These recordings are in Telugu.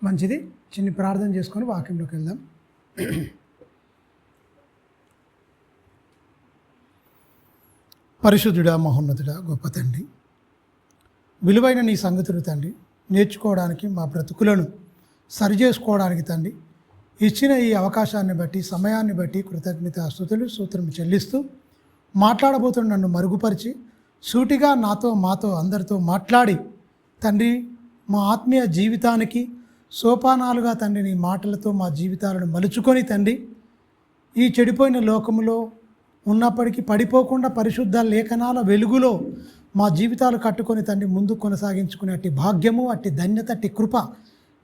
మంచిది. చిన్న ప్రార్థన చేసుకొని వాక్యంలోకి వెళ్దాం. పరిశుద్ధుడా, మహోన్నతుడా, గొప్ప తండ్రి, విలువైన నీ సంగతులు తండ్రి నేర్చుకోవడానికి, మా బ్రతుకులను సరిచేసుకోవడానికి తండ్రి ఇచ్చిన ఈ అవకాశాన్ని బట్టి, సమయాన్ని బట్టి కృతజ్ఞత స్తుతులు స్తోత్రం చెల్లిస్తూ మాట్లాడబోతున్న నన్ను మరుగుపరిచి సూటిగా మాతో అందరితో మాట్లాడి తండ్రి మా ఆత్మీయ జీవితానికి సోపానాలుగా తండ్రి నీ మాటలతో మా జీవితాలను మలుచుకొని తండ్రి ఈ చెడిపోయిన లోకములో ఉన్నప్పటికీ పడిపోకుండా పరిశుద్ధ లేఖనాల వెలుగులో మా జీవితాలు కట్టుకొని తండ్రి ముందు కొనసాగించుకునే అట్టి భాగ్యము, అట్టి ధన్యత, అట్టి కృప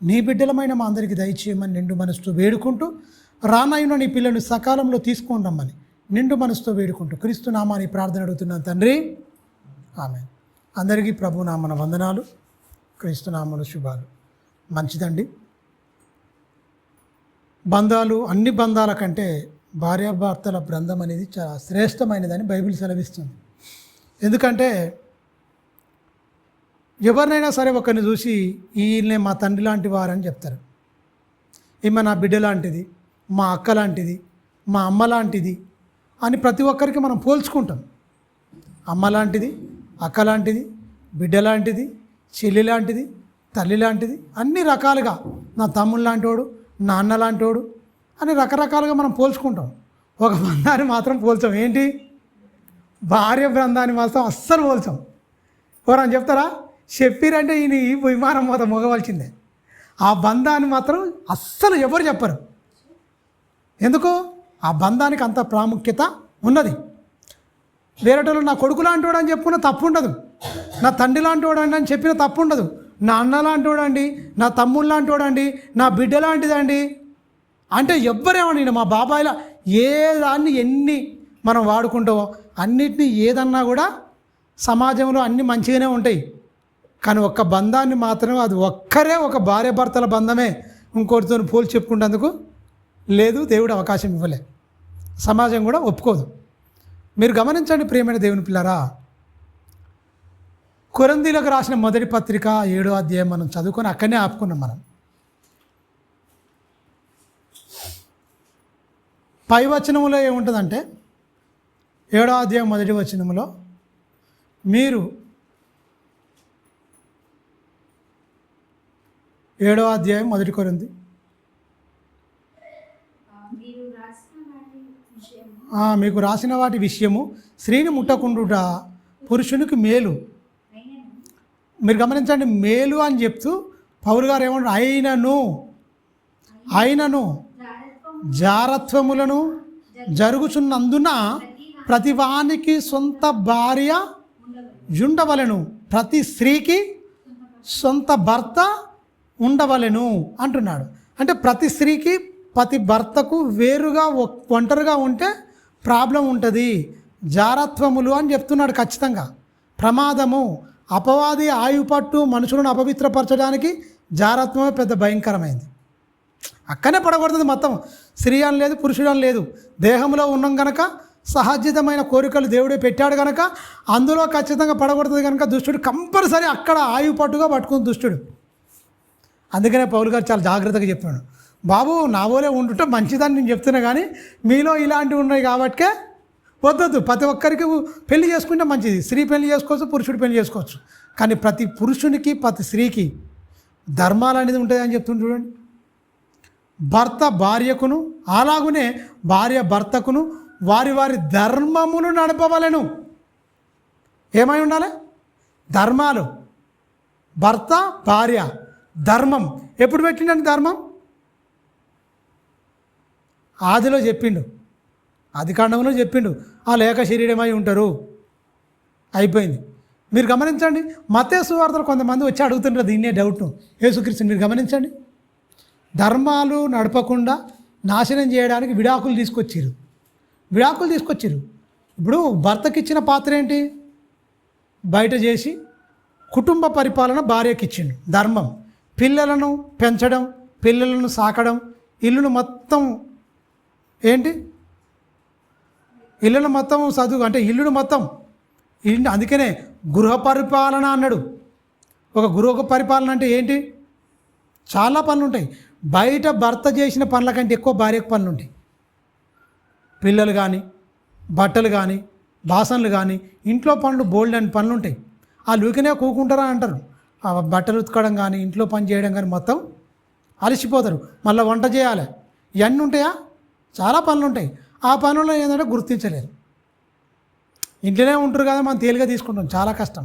నీ బిడ్డలమైన మా అందరికీ దయచేయమని నిండు మనసుతో వేడుకుంటూ, రానయ్యున్న నీ పిల్లలను సకాలంలో తీసుకొని రమ్మని నిండు మనసుతో వేడుకుంటూ క్రీస్తు నామాని ప్రార్థన అడుగుతున్నాను తండ్రి, ఆమేన్. అందరికీ ప్రభు నామన వందనాలు, క్రీస్తు నామమున శుభాలు. మంచిదండి. బంధాలు, అన్ని బంధాల కంటే భార్యాభర్తల బృందం అనేది చాలా శ్రేష్టమైనదని బైబిల్ సెలవిస్తుంది. ఎందుకంటే ఎవరినైనా సరే ఒకరిని చూసి ఈయనే మా తండ్రి లాంటి వారని చెప్తారు. ఈమె నా బిడ్డ లాంటిది, మా అక్క లాంటిది, మా అమ్మ లాంటిది అని ప్రతి ఒక్కరికి మనం పోల్చుకుంటాం. అమ్మ లాంటిది, అక్క లాంటిది, బిడ్డ లాంటిది, చెల్లి లాంటిది, తల్లి లాంటిది, అన్ని రకాలుగా నా తమ్ముడు లాంటివాడు, నా అన్న లాంటివాడు అని రకరకాలుగా మనం పోల్చుకుంటాం. ఒక బంధాన్ని మాత్రం పోల్చాం. ఏంటి? భార్య బృందాన్ని మాత్రం అస్సలు పోల్చాం. ఎవరని చెప్తారా? చెప్పిరంటే ఈయన ఈ విమానం మొత్తం మొగవలసిందే. ఆ బంధాన్ని మాత్రం అస్సలు ఎవరు చెప్పరు. ఎందుకు? ఆ బంధానికి అంత ప్రాముఖ్యత ఉన్నది. వేరేటోళ్ళు నా కొడుకు లాంటివాడు అని చెప్పుకున్న తప్పు ఉండదు, నా తండ్రి లాంటివాడు అని చెప్పిన తప్పు ఉండదు, నా అన్న లాంటివాడు అండి, నా తమ్ముడు లాంటివాడు అండి, నా బిడ్డ లాంటిదండి అంటే ఎవ్వరేమని, మా బాబాయిలా ఏ దాన్ని ఎన్ని మనం వాడుకుంటామో అన్నిటినీ ఏదన్నా కూడా సమాజంలో అన్నీ మంచిగానే ఉంటాయి. కానీ ఒక్క బంధాన్ని మాత్రం అది ఒక్కరే, ఒక భార్యాభర్తల బంధమే ఇంకోటితో పోల్చి చెప్పుకుంటేందుకు లేదు. దేవుడు అవకాశం ఇవ్వలే, సమాజం కూడా ఒప్పుకోదు. మీరు గమనించండి ప్రియమైన దేవుని పిల్లరా, కొరింథీయులకు రాసిన మొదటి పత్రిక 7వ అధ్యాయం మనం చదువుకొని అక్కడనే ఆపుకున్నాం. మనం పై వచనములో ఏముంటుందంటే 7వ అధ్యాయం మొదటి వచనములో మీరు 7వ అధ్యాయం మొదటి కొరింథీ మీకు రాసిన వాటి విషయము స్త్రీని ముట్టకుండుట పురుషునికి మేలు. మీరు గమనించండి, మేలు అని చెప్తూ పౌలు గారు ఏమంటారు? అయినను జారత్వములను జరుగుచున్నందున ప్రతివానికి సొంత భార్య ఉండవలెను, ప్రతి స్త్రీకి సొంత భర్త ఉండవలెను అంటున్నాడు. అంటే ప్రతి స్త్రీకి ప్రతి భర్తకు వేరుగా ఒంటరిగా ఉంటే ప్రాబ్లం ఉంటుంది. జారత్వములు అని చెప్తున్నాడు. ఖచ్చితంగా ప్రమాదము, అపవాది ఆయుపట్టు మనుషులను అపవిత్రపరచడానికి జారత్వమే పెద్ద భయంకరమైంది. అక్కనే పడకూడదు. మొత్తం స్త్రీ అని లేదు, పురుషుడు అని లేదు, దేహంలో ఉన్నాం కనుక సహజమైన కోరికలు దేవుడే పెట్టాడు కనుక అందులో ఖచ్చితంగా పడకూడదు కనుక దుష్టుడు కంపల్సరీ అక్కడ ఆయుపట్టుగా పట్టుకుని దుష్టుడు. అందుకనే పౌలు గారు చాలా జాగ్రత్తగా చెప్పాడు, బాబు నా ఓలే ఉండుట మంచిదని నేను చెప్తున్నా, కానీ మీలో ఇలాంటివి ఉన్నాయి కాబట్టే వద్దొద్దు. ప్రతి ఒక్కరికి పెళ్లి చేసుకుంటే మంచిది. స్త్రీ పెళ్లి చేసుకోవచ్చు, పురుషుడు పెళ్లి చేసుకోవచ్చు, కానీ ప్రతి పురుషునికి ప్రతి స్త్రీకి ధర్మాలు అనేది ఉంటుంది అని చెప్తుంది. చూడండి, భర్త భార్యకును అలాగునే భార్య భర్తకును వారి వారి ధర్మమును నడపవలెను. ఏమై ఉండాలి? ధర్మాలు. భర్త భార్య ధర్మం ఎప్పుడు పెట్టిండండి? ధర్మం ఆదిలో చెప్పిండు, ఆదికాండంలో చెప్పిండు, ఆ లేక శరీరమై ఉంటారు, అయిపోయింది. మీరు గమనించండి, మత్తయి సువార్తలో కొంతమంది వచ్చి అడుగుతుంటారు దీన్నే డౌట్ను యేసుక్రీస్తుని. మీరు గమనించండి, ధర్మాలు నడపకుండా నాశనం చేయడానికి విడాకులు తీసుకొచ్చారు. ఇప్పుడు భర్తకి ఇచ్చిన పాత్ర ఏంటి? బయట చేసి కుటుంబ పరిపాలన భార్యకి ఇచ్చిండు ధర్మం. పిల్లలను పెంచడం, పిల్లలను సాకడం, ఇల్లును మొత్తం ఏంటి, ఇల్లును మొత్తం చదువు అంటే ఇల్లును మొత్తం అందుకనే గృహ పరిపాలన అన్నాడు. ఒక గృహ పరిపాలన అంటే ఏంటి? చాలా పనులు ఉంటాయి. బయట భర్త చేసిన పనుల కంటే ఎక్కువ భార్యకు పనులు ఉంటాయి. పిల్లలు కానీ, బట్టలు కానీ, బాసనలు కానీ, ఇంట్లో పనులు బోల్డ్ అని పనులు ఉంటాయి. ఆ లూకినే కూకుంటారా అంటారు. ఆ బట్టలు ఉతకడం కానీ, ఇంట్లో పని చేయడం కానీ మొత్తం అలసిపోతారు. మళ్ళీ వంట చేయాలి, ఇవన్నీ ఉంటాయా? చాలా పనులు ఉంటాయి. ఆ పనుల్లో ఏంటంటే గుర్తించలేరు. ఇంట్లోనే ఉంటారు కదా, మనం తేలిగా తీసుకుంటాం. చాలా కష్టం.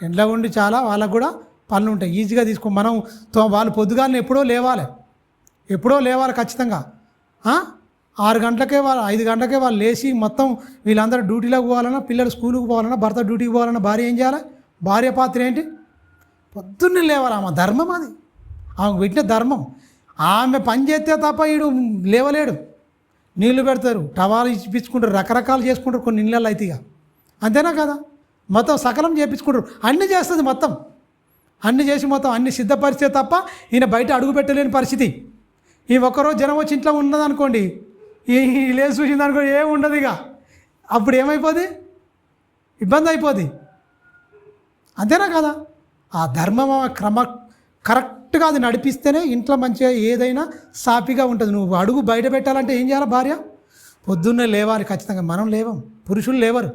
ఇంట్లో ఉండి చాలా వాళ్ళకు కూడా పనులు ఉంటాయి, ఈజీగా మనం వాళ్ళు పొద్దుగాలని ఎప్పుడో లేవాలి ఖచ్చితంగా. 6 గంటలకే వాళ్ళు 5 గంటలకే వాళ్ళు లేచి మొత్తం వీళ్ళందరూ డ్యూటీలోకి పోవాలన్నా, పిల్లలు స్కూల్కి పోవాలన్నా, భర్త డ్యూటీకి పోవాలన్నా భార్య ఏం చేయాలి? భార్య పాత్ర ఏంటి? పొద్దున్నే లేవాలి. ఆమె ధర్మం, అది ఆమెకు పెట్టిన ధర్మం. ఆమె పని చేస్తే తప్ప వీడు లేవలేడు. నీళ్లు పెడతారు, టవాలు ఇప్పించుకుంటారు, రకరకాలు చేసుకుంటారు కొన్ని ఇళ్ళల్లో అయితే. ఇక అంతేనా కదా? మొత్తం సకలం చేయించుకుంటారు, అన్నీ చేస్తుంది మొత్తం. అన్నీ చేసి మొత్తం అన్ని సిద్ధపరిస్తే తప్ప ఈయన బయట అడుగు పెట్టలేని పరిస్థితి. ఈ ఒక్కరోజు జనం వచ్చి ఇంట్లో ఉన్నదనుకోండి, ఈ లేచి చూసింది అనుకోండి, ఏమి ఉండదు. ఇక అప్పుడు ఏమైపోద్ది? ఇబ్బంది అయిపోద్ది. అంతేనా కదా? ఆ ధర్మం కరెక్ట్గా అది నడిపిస్తేనే ఇంట్లో మంచిగా ఏదైనా సాఫీగా ఉంటుంది. నువ్వు అడుగు బయట పెట్టాలంటే ఏం చేయాలి? భార్య పొద్దున్నే లేవాలి ఖచ్చితంగా. మనం లేవం, పురుషులు లేవరు,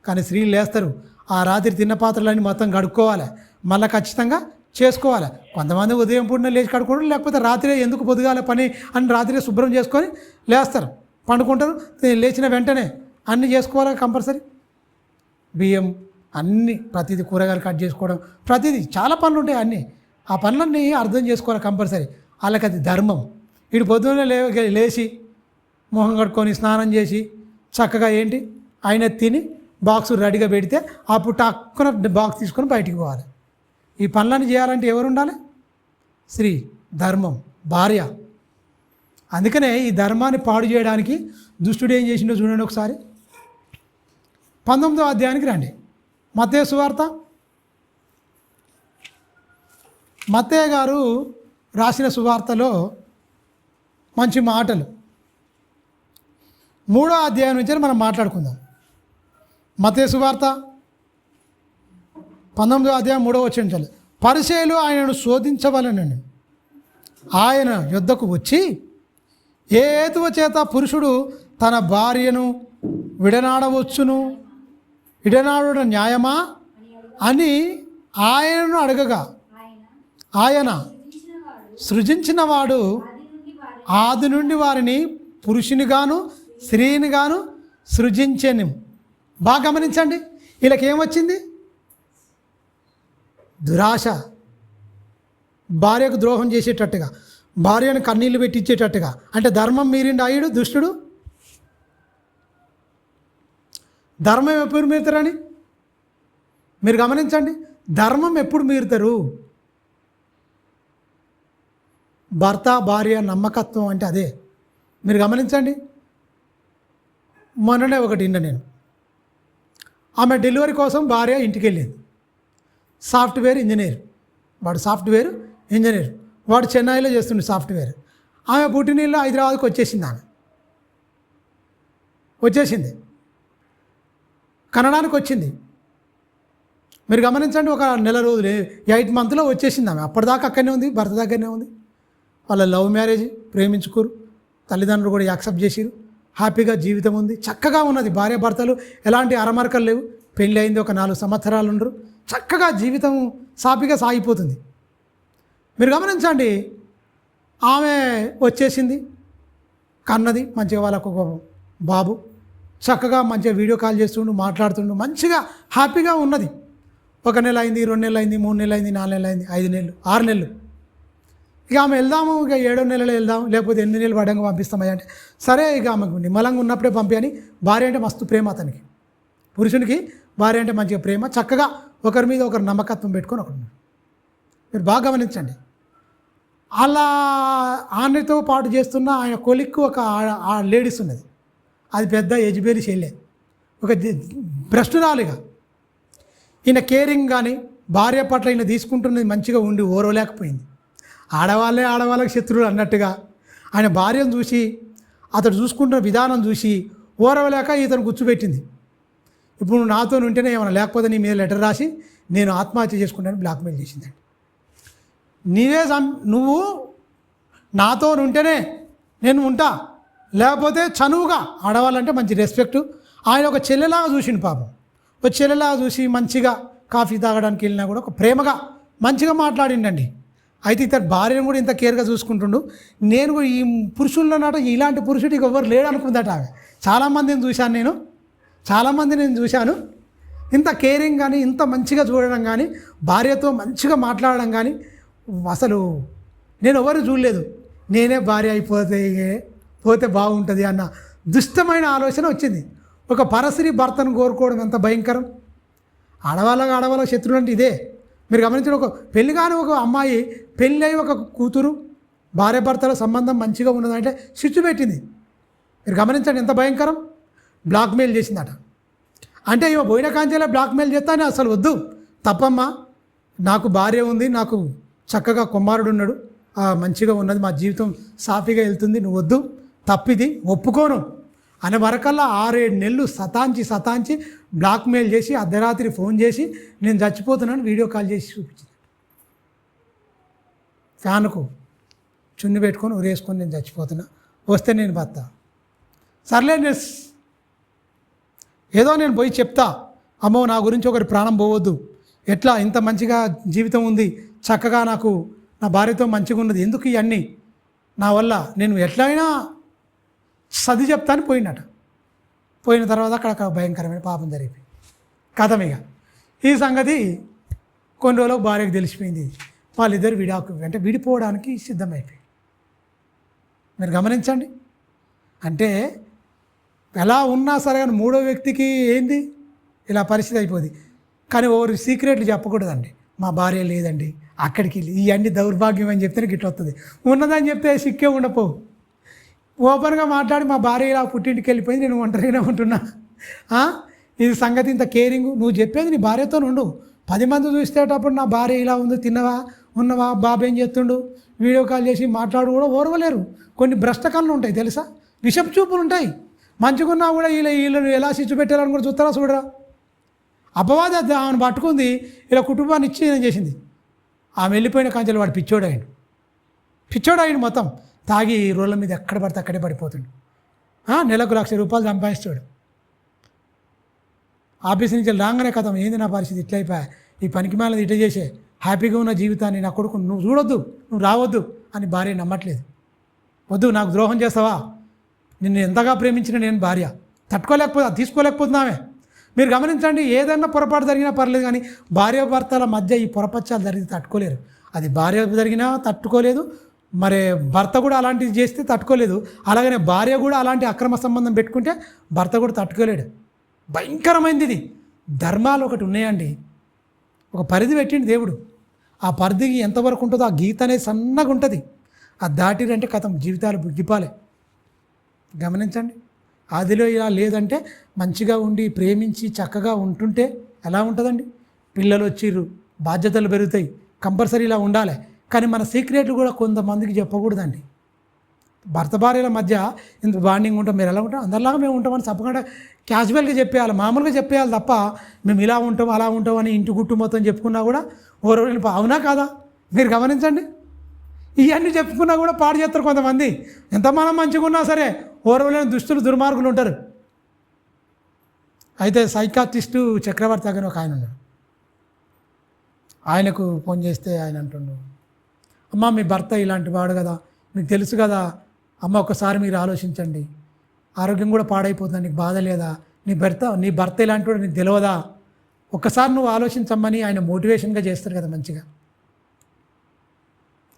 కానీ స్త్రీలు లేస్తారు. ఆ రాత్రి తిన్న పాత్రలన్నీ మొత్తం కడుక్కోవాలి, మళ్ళీ ఖచ్చితంగా చేసుకోవాలి. కొంతమంది ఉదయం పూటనే లేచి కడుక్కోవడం, లేకపోతే రాత్రే ఎందుకు పొద్దుగాల పని అని రాత్రే శుభ్రం చేసుకొని లేస్తారు, పండుకుంటారు. లేచిన వెంటనే అన్నీ చేసుకోవాలి కంపల్సరీ. బియ్యం అన్నీ, ప్రతిదీ కూరగాయలు కట్ చేసుకోవడం, ప్రతిదీ చాలా పనులు ఉంటాయి. అన్నీ ఆ పనులన్నీ అర్థం చేసుకోవాలి కంపల్సరీ. వాళ్ళకి అది ధర్మం. వీడు పొద్దున్నే లేచి మొహం కట్టుకొని స్నానం చేసి చక్కగా ఏంటి ఆయన తిని బాక్స్ రెడీగా పెడితే అప్పుడు టక్కున బాక్స్ తీసుకొని బయటికి పోవాలి. ఈ పనులన్నీ చేయాలంటే ఎవరు ఉండాలి? స్త్రీ, ధర్మం, భార్య. అందుకనే ఈ ధర్మాన్ని పాడు చేయడానికి దుష్టుడు ఏం చేసిండో చూడండి ఒకసారి. 19వ అధ్యాయానికి రండి. మత్తయి సువార్త. మత్తయి గారు రాసిన సువార్తలో మంచి మాటలు 3వ అధ్యాయం నుంచి మనం మాట్లాడుకుందాం. మత్తయి సువార్త 19వ అధ్యాయం 3వ వచనం. పరిసయ్యులు ఆయనను శోధించవలెనని ఆయన యొద్దకు వచ్చి, ఏ హేతువ చేత పురుషుడు తన భార్యను విడనాడడం న్యాయమా అని ఆయనను అడగగా, ఆయన సృజించినవాడు ఆది నుండి వారిని పురుషునిగాను స్త్రీనిగాను సృజించెను. బాగా గమనించండి, వీళ్ళకేమొచ్చింది? దురాశ. భార్యకు ద్రోహం చేసేటట్టుగా, భార్యను కన్నీళ్లు పెట్టించేటట్టుగా. అంటే ధర్మం మీరిండి అయ్యుడు దుష్టుడు. ధర్మం ఎప్పుడు మీరుతారని మీరు గమనించండి. ధర్మం ఎప్పుడు మీరుతారు? భర్త భార్య నమ్మకత్వం అంటే అదే. మీరు గమనించండి. మొన్ననే ఒకటి విన్నా నేను. ఆమె డెలివరీ కోసం భార్య ఇంటికి వెళ్ళింది. సాఫ్ట్వేర్ ఇంజనీర్, వాడు సాఫ్ట్వేర్ ఇంజనీర్, వాడు చెన్నైలో చేస్తుండే సాఫ్ట్వేర్. ఆమె పుట్టినీళ్ళు హైదరాబాద్కి వచ్చేసింది. వచ్చేసింది, కనడానికి వచ్చింది. మీరు గమనించండి, ఒక నెల రోజులు 8 మంత్లో వచ్చేసింది ఆమె. అప్పటిదాకా అక్కడనే ఉంది, భర్త దగ్గరనే ఉంది. వాళ్ళ లవ్ మ్యారేజ్, ప్రేమించుకోరు, తల్లిదండ్రులు కూడా యాక్సెప్ట్ చేసిరు, హ్యాపీగా జీవితం ఉంది, చక్కగా ఉన్నది. భార్య భర్తలు ఎలాంటి అరమరకలు లేవు. పెళ్ళి అయింది, ఒక 4 సంవత్సరాలు ఉండరు, చక్కగా జీవితం సాఫీగా సాగిపోతుంది. మీరు గమనించండి, ఆమె వచ్చేసింది, కన్నది, మంచిగా వాళ్ళకు ఒక బాబు, చక్కగా మంచిగా వీడియో కాల్ చేస్తుండు, మాట్లాడుతుండు, మంచిగా హ్యాపీగా ఉన్నది. 1 నెల అయింది, 2 నెలలు అయింది, 3 నెలలు అయింది, 4 నెలలు అయింది, 5 నెలలు, 6 నెలలు. ఇక ఆమె వెళ్దాము, ఇక 7వ నెలలో వెళ్దాం, లేకపోతే 8 నెలలు పడంగా పంపిస్తామయ్యా అంటే, సరే ఇక ఆమెకు నిమ్మలంగా ఉన్నప్పుడే పంపించని. భార్య అంటే మస్తు ప్రేమ అతనికి, పురుషునికి భార్య అంటే మంచిగా ప్రేమ, చక్కగా ఒకరి మీద ఒకరు నమ్మకత్వం పెట్టుకొని ఒకరు. మీరు బాగా గమనించండి. అలా ఆమెతో పాటు చేస్తున్న ఆయన కొలిక్కు ఒక లేడీస్ ఉన్నది. అది పెద్ద ఎజిబేలి చేయలేదు, ఒక భ్రష్టురాలిగా. ఈయన కేరింగ్ కానీ భార్య పట్ల ఈయన తీసుకుంటున్నది మంచిగా ఉండి ఓరవలేకపోయింది. ఆడవాళ్ళకి శత్రువులు అన్నట్టుగా ఆయన భార్యను చూసి, అతడు చూసుకుంటున్న విధానం చూసి ఓరవలేక ఇతను కూర్చోబెట్టింది. ఇప్పుడు నువ్వు నాతో ఉంటేనే ఏమైనా, లేకపోతే నీ మీద లెటర్ రాసి నేను ఆత్మహత్య చేసుకుంటానని బ్లాక్మెయిల్ చేసిందండి. నువ్వు నాతో ఉంటేనే నేను ఉంటా, లేకపోతే చనువుగా ఆడవాళ్ళంటే మంచి రెస్పెక్టు. ఆయన ఒక చెల్లెలాగా చూసిండు పాపం, ఒక చెల్లెలాగా చూసి మంచిగా కాఫీ తాగడానికి వెళ్ళినా కూడా ఒక ప్రేమగా మంచిగా మాట్లాడిండండి. అయితే ఇతను భార్యను కూడా ఇంత కేర్గా చూసుకుంటుండు. నేను ఈ పురుషుల్లో నాట ఇలాంటి పురుషుడికి ఎవరు లేడు అనుకుందట ఆమె. చాలామందిని చూశాను ఇంత కేరింగ్ కానీ, ఇంత మంచిగా చూడడం కానీ, భార్యతో మంచిగా మాట్లాడడం కానీ అసలు నేను ఎవరు చూడలేదు. నేనే భార్య పోతే బాగుంటుంది అన్న దుష్టమైన ఆలోచన వచ్చింది. ఒక పరస్త్రీ భర్తను కోరుకోవడం ఎంత భయంకరం. ఆడవాళ్ళ శత్రువులు అంటే ఇదే. మీరు గమనించిన ఒక పెళ్లి కాని ఒక అమ్మాయి పెళ్ళి అయి ఒక కూతురు భార్య భర్తల సంబంధం మంచిగా ఉన్నదంటే స్విచ్ పెట్టింది. మీరు గమనించండి ఎంత భయంకరం. బ్లాక్మెయిల్ చేసిందట. అంటే ఇవ పోయిన కాంచెలా బ్లాక్మెయిల్ చేస్తానే అసలు వద్దు, తప్పమ్మా, నాకు భార్య ఉంది, నాకు చక్కగా కుమారుడు ఉన్నాడు, మంచిగా ఉన్నది, మా జీవితం సాఫీగా వెళ్తుంది, నువ్వు వద్దు, తప్పిది, ఒప్పుకోను అనే వరకల్లా 6-7 నెలలు సతాంచి బ్లాక్మెయిల్ చేసి అర్ధరాత్రి ఫోన్ చేసి నేను చచ్చిపోతున్నాను వీడియో కాల్ చేసి చూపించింది. ఫ్యాన్కు చున్ని పెట్టుకొని ఉరేసుకొని నేను చచ్చిపోతున్నా, వస్తే నేను బతా, సర్లే ఏదో నేను పోయి చెప్తా, అమ్మో నా గురించి ఒకరి ప్రాణం పోవద్దు, ఎట్లా ఇంత మంచిగా జీవితం ఉంది, చక్కగా నాకు నా భార్యతో మంచిగా ఉన్నది, ఎందుకు ఇవన్నీ నా వల్ల, నేను ఎట్లయినా సది చెప్తాను పోయినట. పోయిన తర్వాత అక్కడ భయంకరమైన పాపం జరిగిపోయింది. కథమిక ఈ సంగతి కొన్ని రోజులకు భార్యకు తెలిసిపోయింది. వాళ్ళిద్దరు విడిపోవడానికి సిద్ధమైపోయింది. మీరు గమనించండి. అంటే ఎలా ఉన్నా సరే కానీ మూడో వ్యక్తికి ఏంది ఇలా పరిస్థితి అయిపోద్ది. కానీ ఓవర్ సీక్రెట్లు చెప్పకూడదండి. మా భార్య లేదండి, అక్కడికి ఇవన్నీ దౌర్భాగ్యం అని చెప్తేనే గిట్ల వస్తుంది. ఉన్నదని చెప్తే సిక్కే ఉండపోవు. ఓపెన్గా మాట్లాడి మా భార్య ఇలా పుట్టింటికి వెళ్ళిపోయింది, నేను ఒంటరిగానే ఉంటున్నా, ఇది సంగతి, ఇంత కేరింగ్, నువ్వు చెప్పేది నీ భార్యతో ఉండు. 10 మంది చూసేటప్పుడు నా భార్య ఇలా ఉంది, తిన్నవా ఉన్నవా, బాబు ఏం చేస్తుండు, వీడియో కాల్ చేసి మాట్లాడు కూడా ఓర్వలేరు. కొన్ని భ్రష్టకాలు ఉంటాయి తెలుసా, విషపు చూపులు ఉంటాయి. మంచిగున్నా కూడా వీళ్ళని ఎలా సిచ్చు పెట్టారని కూడా చూస్తారా చూడరా. అపవాది ఆమెను పట్టుకుంది, ఇలా కుటుంబాన్ని ఇచ్చి చేసింది. ఆమె వెళ్ళిపోయిన కాంచెలు వాడు పిచ్చోడాయను మొత్తం తాగి రోడ్ల మీద ఎక్కడ పడితే అక్కడే పడిపోతుండు. నెలకు ₹1,00,000 సంపాదిస్తాడు. ఆఫీస్ నుంచి రాగానే కథం, ఏంది నా పరిస్థితి ఇట్లా అయిపోయా, ఈ పనికి మేళది ఇట్లా చేసే హ్యాపీగా ఉన్న జీవితాన్ని నా కొడుకు నువ్వు చూడొద్దు, నువ్వు రావద్దు అని భార్య నమ్మట్లేదు. వద్దు, నాకు ద్రోహం చేస్తావా, నిన్ను ఎంతగా ప్రేమించిన నేను భార్య తీసుకోలేకపోతున్నామే. మీరు గమనించండి, ఏదన్నా పొరపాటు జరిగినా పర్లేదు, కానీ భార్యాభర్తల మధ్య ఈ పొరపచ్చాలు జరిగితే తట్టుకోలేరు. అది భార్య జరిగినా తట్టుకోలేదు, మరి భర్త కూడా అలాంటిది చేస్తే తట్టుకోలేదు. అలాగనే భార్య కూడా అలాంటి అక్రమ సంబంధం పెట్టుకుంటే భర్త కూడా తట్టుకోలేడు. భయంకరమైనది ఇది. ధర్మాలు ఒకటి ఉన్నాయండి, ఒక పరిధి పెట్టింది దేవుడు. ఆ పరిధికి ఎంతవరకు ఉంటుందో ఆ గీత అనేది సన్నగా ఉంటుంది. అది దాటిరంటే కథం జీవితాలు బుగ్గిపాలే. గమనించండి. అదిలో ఇలా లేదంటే మంచిగా ఉండి ప్రేమించి చక్కగా ఉంటుంటే ఎలా ఉంటుందండి. పిల్లలు వచ్చిర్రు, బాధ్యతలు పెరుగుతాయి, కంపల్సరీ ఇలా ఉండాలి. కానీ మన సీక్రెట్లు కూడా కొంతమందికి చెప్పకూడదండి. భర్త భార్యల మధ్య ఇంత బాండింగ్ ఉంటాం, మీరు ఎలా ఉంటాం, అందరిలాగా మేము ఉంటామని తప్పకుండా క్యాజువల్గా చెప్పేయాలి, మామూలుగా చెప్పేయాలి తప్ప మేము ఇలా ఉంటాం అలా ఉంటాం అని ఇంటి గుట్టు మొత్తం చెప్పుకున్నా కూడా ఓరో అవునా కాదా. మీరు గమనించండి, ఇవన్నీ చెప్పుకున్నా కూడా పాడు చేస్తారు కొంతమంది. ఎంత మనం మంచిగా ఉన్నా సరే ఓరవలేని దుష్టులు దుర్మార్గులు ఉంటారు. అయితే సైకాట్రిస్టు చక్రవర్తి దగ్గర ఒక ఆయన ఉన్నాడు. ఆయనకు ఫోన్ చేస్తే ఆయన అంటుండు, అమ్మ మీ భర్త ఇలాంటి వాడు కదా, మీకు తెలుసు కదా అమ్మ, ఒకసారి మీరు ఆలోచించండి, ఆరోగ్యం కూడా పాడైపోతుంది, నీకు బాధ లేదా, నీ భర్త ఇలాంటి వాడు నీకు తెలియదా, ఒక్కసారి నువ్వు ఆలోచించమ్మని ఆయన మోటివేషన్గా చేస్తారు కదా మంచిగా.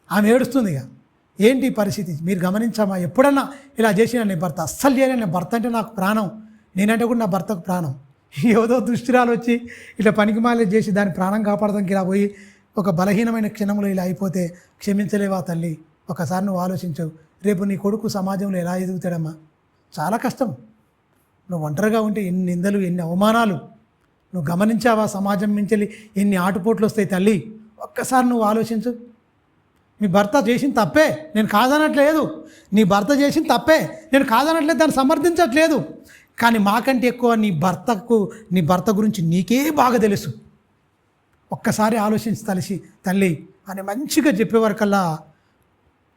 ఆమె ఏడుస్తుంది. ఇక ఏంటి పరిస్థితి మీరు గమనించామా, ఎప్పుడన్నా ఇలా చేసిన నీ భర్త అస్సలు చేయలేని, భర్త అంటే నాకు ప్రాణం, నేనంటే కూడా నా భర్తకు ప్రాణం, ఏదో దుష్టిరాలు వచ్చి ఇట్లా పనికిమాలి చేసి దాని ప్రాణం కాపాడడానికి ఇలా పోయి ఒక బలహీనమైన క్షణంలో ఇలా అయిపోతే క్షమించలేవా తల్లి, ఒకసారి నువ్వు ఆలోచించవు, రేపు నీ కొడుకు సమాజంలో ఎలా ఎదుగుతాడమ్మా, చాలా కష్టం, నువ్వు ఒంటరిగా ఉంటే ఎన్ని నిందలు ఎన్ని అవమానాలు నువ్వు గమనించావా, సమాజం నుంచి ఎన్ని ఆటుపోట్లు వస్తాయి తల్లి, ఒక్కసారి నువ్వు ఆలోచించు. మీ భర్త చేసిన తప్పే, నేను కాదనట్లేదు, నీ భర్త చేసిన తప్పే, నేను కాదనట్లేదు, దాన్ని సమర్థించట్లేదు, కానీ మాకంటే ఎక్కువ నీ భర్త గురించి నీకే బాగా తెలుసు. ఒక్కసారి ఆలోచించి తల్లి అని మంచిగా చెప్పేవరకల్లా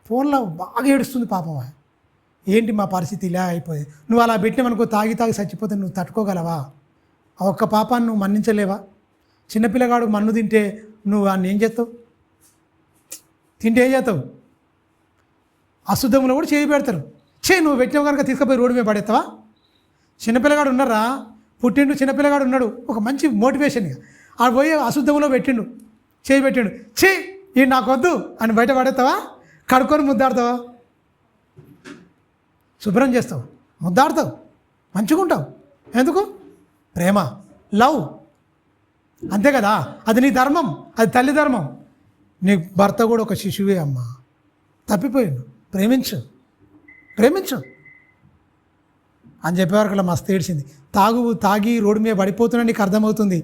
ఫోన్లో బాగా ఏడుస్తుంది పాపం. ఏంటి మా పరిస్థితి ఇలా అయిపోయింది, నువ్వు అలా పెట్టినావనుకో తాగి తాగి చచ్చిపోతే నువ్వు తట్టుకోగలవా? ఆ ఒక్క పాపాన్ని నువ్వు మన్నించలేవా? చిన్నపిల్లగాడు మన్ను తింటే నువ్వు వాడిని ఏం చేస్తావు? తింటే ఏం చేస్తావు? అశుద్ధంలో కూడా చేయి పెడతారు. నువ్వు పెట్టినావు కనుక తీసుకుపోయి రోడ్డు మీద పడేస్తావా? చిన్నపిల్లగాడు ఉన్నారా, పుట్టిండు చిన్నపిల్లగాడు ఉన్నాడు, ఒక మంచి మోటివేషన్గా ఆడు పోయి అశుద్ధంలో పెట్టిండు, చేయి పెట్టిండు, ఈ నాకొద్దు అని బయట పడేస్తావా? కడుక్కొని ముద్దాడుతావా? శుభ్రం చేస్తావు, ముద్దాడుతావు, మంచిగా ఉంటావు. ఎందుకు? ప్రేమ, లవ్, అంతే కదా. అది నీ ధర్మం, అది తల్లి ధర్మం. నీ భర్త కూడా ఒక శిశువే అమ్మా, తప్పిపోయిండు, ప్రేమించు అని చెప్పేవారు మస్తు ఏడ్చింది. తాగి రోడ్డు మీద పడిపోతున్నా నీకు అర్థమవుతుంది,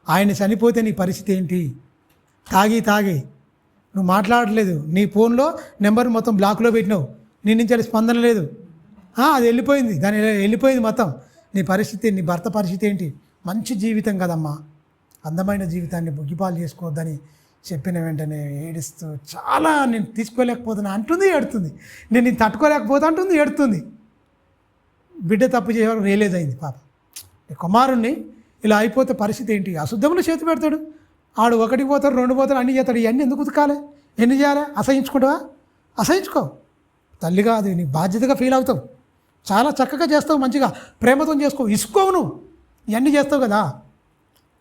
ఆయన చనిపోతే నీ పరిస్థితి ఏంటి? తాగి నువ్వు మాట్లాడలేదు, నీ ఫోన్లో నెంబర్ మొత్తం బ్లాక్లో పెట్టినావు, నీ నుంచి అది స్పందన లేదు, అది వెళ్ళిపోయింది, దాని వెళ్ళిపోయింది మొత్తం. నీ పరిస్థితి, నీ భర్త పరిస్థితి ఏంటి? మంచి జీవితం కదమ్మా, అందమైన జీవితాన్ని బుగ్గిపాలు చేసుకోవద్దని చెప్పిన వెంటనే ఏడుస్తూ చాలా నేను తీసుకోలేకపోతున్నా అంటుంది, ఏడుతుంది. నేను తట్టుకోలేకపోతా అంటుంది, ఏడుతుంది. బిడ్డ తప్పు చేయడానికి రియలైజ్ అయింది పాప. కుమారుణ్ణి ఇలా అయిపోతే పరిస్థితి ఏంటి? అశుద్ధంలో చేతి పెడతాడు, ఆడు ఒకటికి పోతాడు, రెండు పోతాడు, అన్నీ చేస్తాడు. ఇవన్నీ ఎందుకు ఉతకాలి? ఎన్ని చేయాలి? అసహించుకుంటావా? అసహించుకో. తల్లిగా అది నీ బాధ్యతగా ఫీల్ అవుతావు. చాలా చక్కగా చేస్తావు, మంచిగా ప్రేమతో చేసుకోవు, ఇసుకోవు. నువ్వు ఇవన్నీ చేస్తావు కదా.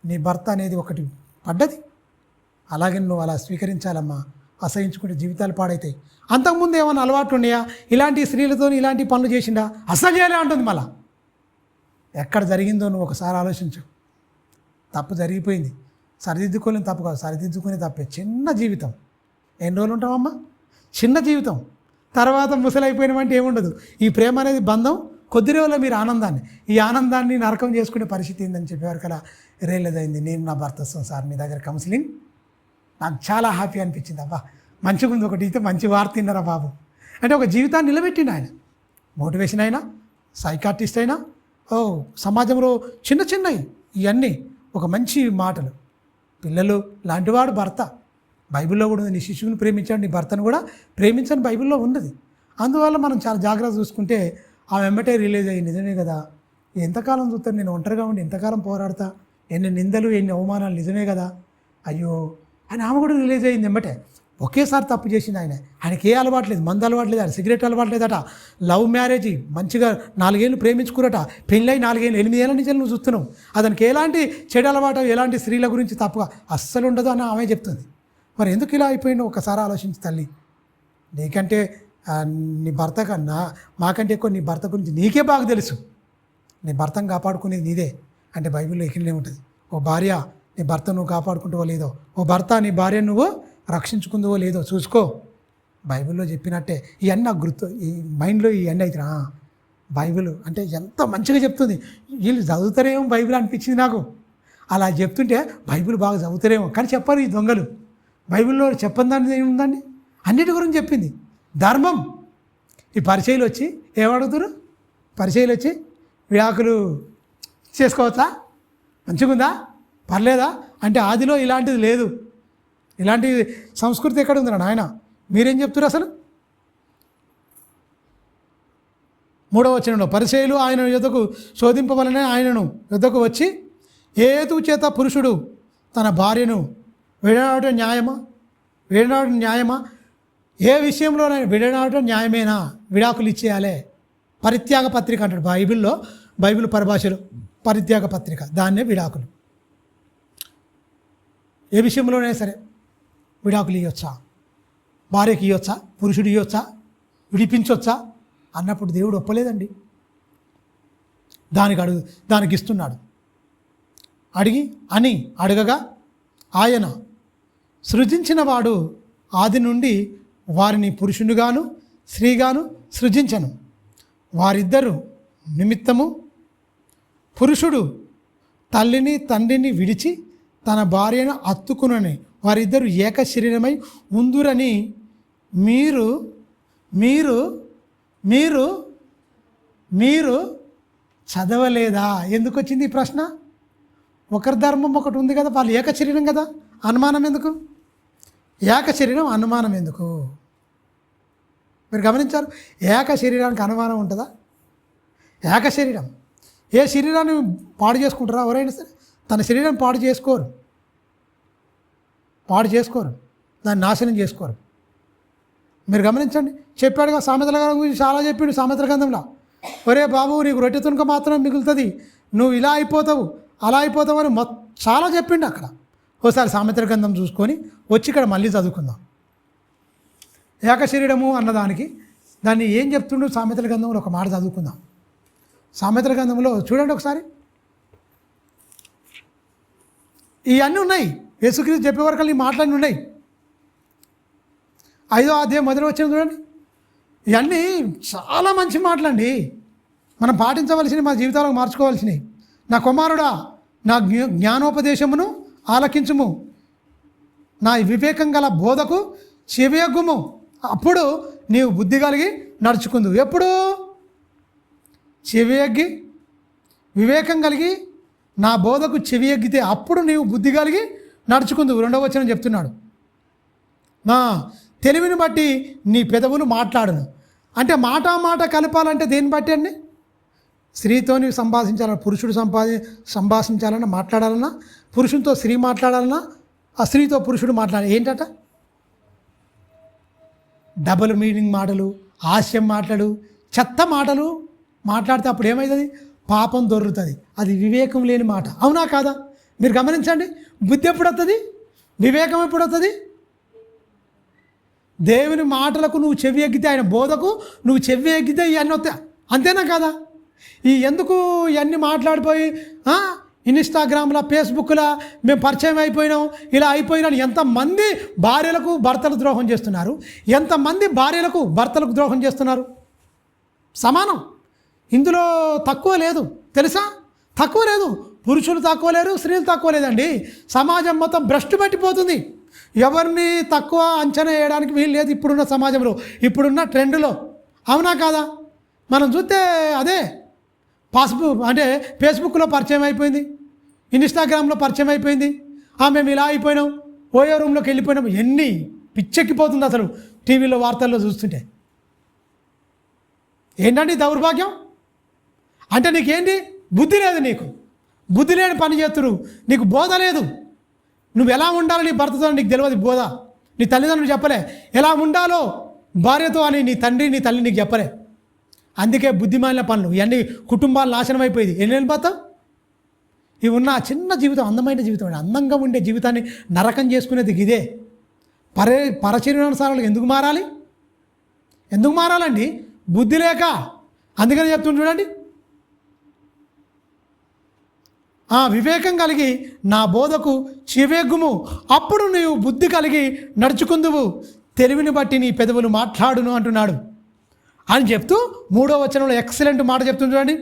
నీ భర్త అనేది ఒకటి పడ్డది, అలాగే నువ్వు అలా స్వీకరించాలమ్మా. అసహించుకుంటే జీవితాలు పాడైతాయి. అంతకుముందు ఏమైనా అలవాట్లు ఉన్నాయా? ఇలాంటి స్త్రీలతో ఇలాంటి పనులు చేసిండా? అసలు చేయాలి అంటుంది. మళ్ళా ఎక్కడ జరిగిందో నువ్వు ఒకసారి ఆలోచించు. తప్పు జరిగిపోయింది, సరిదిద్దుకోలేని తప్పు కాదు, సరిదిద్దుకునే తప్పే. చిన్న జీవితం, ఎన్ని రోజులు ఉంటామమ్మా? చిన్న జీవితం, తర్వాత ముసలైపోయినవంటే ఏముండదు. ఈ ప్రేమ అనేది బంధం కొద్ది రోజుల్లో మీరు ఈ ఆనందాన్ని నరకం చేసుకునే పరిస్థితి ఏందని చెప్పేవారు కదా. రియలైజ్ అయింది. నేను నా భర్త సార్ మీ దగ్గర కౌన్సిలింగ్, నాకు చాలా హ్యాపీ అనిపించింది. అబ్బా మంచిగా ఉంది, ఒకటి అయితే మంచి వార్త తిన్నారా బాబు అంటే ఒక జీవితాన్ని నిలబెట్టిండు ఆయన. మోటివేషన్ అయినా, సైకాట్రిస్ట్ అయినా, సమాజంలో చిన్నవి ఇవన్నీ ఒక మంచి మాటలు. పిల్లలు లాంటివాడు భర్త. బైబిల్లో కూడా ఉంది, నీ శిశువుని ప్రేమించాడు, నీ భర్తను కూడా ప్రేమించని బైబిల్లో ఉన్నది. అందువల్ల మనం చాలా జాగ్రత్త చూసుకుంటే ఆ వెంబటే రిలీజ్ అయ్యి నిజమే కదా, ఎంతకాలం చూస్తాను నేను ఒంటరిగా ఉండి ఎంతకాలం పోరాడతా, ఎన్ని నిందలు ఎన్ని అవమానాలు, నిజమే కదా, అయ్యో అని ఆమె కూడా రిలీజ్ అయ్యింది. వెంబటే ఒకేసారి తప్పు చేసింది ఆయనకి ఏ అలవాటు లేదు, మందు అలవాటు లేదు, సిగరెట్ అలవాటు లేదట, లవ్ మ్యారేజ్ మంచిగా 4 ఏళ్ళు ప్రేమించుకురట, పెళ్ళై 4 ఏళ్ళు 8 ఏళ్ళ నుంచి నువ్వు చూస్తున్నావు. అతనికి ఎలాంటి చెడు అలవాటు, ఎలాంటి స్త్రీల గురించి తప్పుగా అస్సలు ఉండదు అని ఆమె చెప్తుంది. మరి ఎందుకు ఇలా అయిపోయిందో ఒకసారి ఆలోచించి తల్లి. నీకంటే నీ భర్త కన్నా మాకంటే ఎక్కువ నీ భర్త గురించి నీకే బాగా తెలుసు. నీ భర్తను కాపాడుకునేది నీదే అంటే బైబిల్లో ఇక్కడనే ఉంటుంది. ఓ భార్య నీ భర్త నువ్వు కాపాడుకుంటావో లేదో, ఓ భర్త నీ భార్య నువ్వు రక్షించుకుందో లేదో చూసుకో. బైబిల్లో చెప్పినట్టే ఇవన్నీ నాకు గుర్తు, ఈ మైండ్లో ఇవన్నీ అయితే బైబిల్ అంటే ఎంత మంచిగా చెప్తుంది. వీళ్ళు చదువుతారేమో బైబిల్ అనిపించింది నాకు. అలా చెప్తుంటే బైబిల్ బాగా చదువుతారేమో కానీ చెప్పరు ఈ దొంగలు. బైబిల్లో చెప్పని దాన్ని ఏముందండి, అన్నిటి గురించి చెప్పింది. ధర్మం. ఈ పరిచయలు వచ్చి ఏమడుగుతారు? పరిచయలు వచ్చి విడాకులు చేసుకోవచ్చా, మంచిగుందా, పర్లేదా అంటే ఆదిలో ఇలాంటిది లేదు. ఇలాంటి సంస్కృతి ఎక్కడ ఉందిరా నాయన? మీరేం చెప్తారు అసలు? 3వ వచనంలో పరిచయులు ఆయన యుద్ధకు శోధింపవలనే ఆయనను యుద్ధకు వచ్చి ఏ హేతువు చేత పురుషుడు తన భార్యను విడనాడటం న్యాయమా, ఏ విషయంలోనైనా విడనాడటం న్యాయమేనా, విడాకులు ఇచ్చేయాలే. పరిత్యాగ పత్రిక అంటాడు బైబిల్ పరిభాషలో. పరిత్యాగ పత్రిక, దాన్నే విడాకులు. ఏ విషయంలోనైనా సరే విడాకులు ఇవ్వచ్చా, భార్యకి ఇవ్వచ్చా, పురుషుడు ఇవ్వచ్చా, విడిపించవచ్చా అన్నప్పుడు దేవుడు ఒప్పలేదండి. దానికి ఇస్తున్నాడు. అడగగా ఆయన సృజించిన వాడు ఆది నుండి వారిని పురుషునిగాను స్త్రీగాను సృజించను. వారిద్దరు నిమిత్తము పురుషుడు తల్లిని తండ్రిని విడిచి తన భార్యను హత్తుకునని వారిద్దరు ఏక శరీరమై ఉందురని మీరు మీరు మీరు మీరు చదవలేదా? ఎందుకు వచ్చింది ఈ ప్రశ్న? ఒకరి ధర్మం ఒకటి ఉంది కదా, వాళ్ళు ఏక శరీరం కదా, అనుమానం ఎందుకు? ఏక శరీరం అనుమానం ఎందుకు? మీరు గమనించారు, ఏక శరీరానికి అనుమానం ఉంటుందా? ఏక శరీరం. ఏ శరీరాన్ని పాడు చేసుకుంటారా? ఎవరైనా సరే తన శరీరం పాడు చేసుకోరు, దాన్ని నాశనం చేసుకోరు. మీరు గమనించండి, చెప్పాడుగా సామెతల గ్రంథం గురించి చాలా చెప్పిండు. సామెతల గ్రంథంలో, ఒరే బాబు నీకు రొట్టె తునక మాత్రం మిగులుతుంది, నువ్వు ఇలా అయిపోతావు అలా అయిపోతావు అని చాలా చెప్పిండు అక్కడ. ఒకసారి సామెతల గ్రంథం చూసుకొని వచ్చి ఇక్కడ మళ్ళీ చదువుకుందాం. ఏక శరీరము అన్నదానికి దాన్ని ఏం చెప్తుండో సామెతల గ్రంథంలో ఒక మాట చదువుకుందాం. సామెతల గ్రంథంలో చూడండి ఒకసారి, ఇవన్నీ ఉన్నాయి. యేసుక్రీస్తు చెప్పే వరకు ఈ మాటలన్నీ ఉన్నాయి. 5వ అధ్యాయం మొదటి వచ్చిన చూడండి, ఇవన్నీ చాలా మంచి మాటలండి, మనం పాటించవలసినవి, మా జీవితాలకు మార్చుకోవాల్సినవి. నా కుమారుడా, నా జ్ఞానోపదేశమును ఆలకించుము, నా వివేకం గల బోధకు చెవియగ్గుము, అప్పుడు నీవు బుద్ధి కలిగి నడుచుకుందు. ఎప్పుడు? చెవి ఎగ్గి వివేకం కలిగి నా బోధకు చెవి ఎగ్గితే అప్పుడు నీవు బుద్ధి కలిగి నడుచుకుందు. 2వ వచనం చెప్తున్నాడు, నా తెలివిని బట్టి నీ పెదవులు మాట్లాడును. అంటే మాట కలపాలంటే దేన్ని బట్టి అండి? స్త్రీతో నీవు సంభాషించాలన్నా, పురుషుడు సంభాషించాలన్నా, మాట్లాడాలన్నా, పురుషునితో స్త్రీ మాట్లాడాలన్నా, ఆ స్త్రీతో పురుషుడు ఏంటట? డబుల్ మీనింగ్ మాటలు, హాస్యం మాటలు, చెత్త మాటలు మాట్లాడితే అప్పుడు ఏమవుతుంది? పాపం దొరుకుతుంది. అది వివేకం లేని మాట. అవునా కాదా? మీరు గమనించండి, బుద్ధి ఎప్పుడు వస్తుంది? వివేకం ఎప్పుడు వస్తుంది? దేవుని మాటలకు నువ్వు చెవి ఎగ్గితే, ఆయన బోధకు నువ్వు చెవి ఎగ్గితే ఇవన్నీ వస్తాయి. అంతేనా కాదా? ఎందుకు ఇవన్నీ మాట్లాడిపోయి ఇన్స్టాగ్రామ్లో, ఫేస్బుక్లో మేము పరిచయం అయిపోయినాం, ఇలా అయిపోయినాం. ఎంతమంది భార్యలకు భర్తలు ద్రోహం చేస్తున్నారు, ఎంతమంది భార్యలకు భర్తలకు ద్రోహం చేస్తున్నారు. సమానం. ఇందులో తక్కువ లేదు, తెలుసా? తక్కువ లేదు. పురుషులు తక్కువ లేరు, స్త్రీలు తక్కువ లేదండి. సమాజం మొత్తం భ్రష్టు పట్టిపోతుంది. ఎవరిని తక్కువ అంచనా వేయడానికి వీలు లేదు ఇప్పుడున్న సమాజంలో, ఇప్పుడున్న ట్రెండ్లో. అవునా కాదా? మనం చూస్తే అదే అంటే ఫేస్బుక్లో పరిచయం అయిపోయింది, ఇన్స్టాగ్రామ్లో పరిచయం అయిపోయింది. మేము ఇలా అయిపోయినాం, ఓయో రూమ్లోకి వెళ్ళిపోయినాం. ఎన్ని పిచ్చెక్కిపోతుంది అసలు టీవీలో వార్తల్లో చూస్తుంటే. ఏంటండి దౌర్భాగ్యం? అంటే నీకేంటి? బుద్ధి లేదు, నీకు బుద్ధి లేని పని చేస్తున్నారు, నీకు బోధ లేదు. నువ్వు ఎలా ఉండాలో నీ భర్తతో నీకు తెలియదు బోధ. నీ తల్లిదండ్రులు చెప్పలే ఎలా ఉండాలో భార్యతో అని, నీ తండ్రి నీ తల్లి నీకు చెప్పలే. అందుకే బుద్ధిమాలిన పనులు ఇవన్నీ కుటుంబాలు నాశనం అయిపోయింది. ఎన్ని వెళ్ళిపోతావు? ఇవి ఉన్న చిన్న జీవితం, అందమైన జీవితం, అందంగా ఉండే జీవితాన్ని నరకం చేసుకునేది ఇదే. పరశరీరానుసారాలకు ఎందుకు మారాలి? ఎందుకు మారాలండి? బుద్ధి లేక. అందుకని చెప్తుంది చూడండి, వివేకం కలిగి నా బోధకు చెవేగ్గుము, అప్పుడు నీవు బుద్ధి కలిగి నడుచుకుందువు, తెలివిని బట్టి నీ పెదవులు మాట్లాడును అంటున్నాడు అని చెప్తూ 3వ వచనంలో ఎక్సలెంట్ మాట చెప్తుంది చూడండి,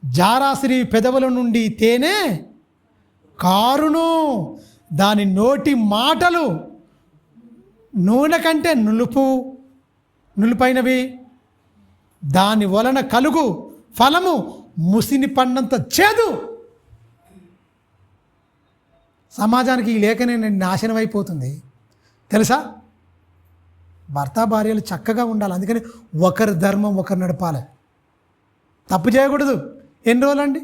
జారాశ్రీ పెదవుల నుండి తేనె కారును, దాని నోటి మాటలు నూనె కంటే నులుపైనవి, దాని వలన కలుగు ఫలము ముసిని పన్నంత చేదు. సమాజానికి ఈ లేఖనే నాశనం అయిపోతుంది తెలుసా? భర్త భార్యలు చక్కగా ఉండాలి. అందుకని ఒకరి ధర్మం ఒకరు నడపాలి, తప్పు చేయకూడదు. ఎన్ని రోజులండి?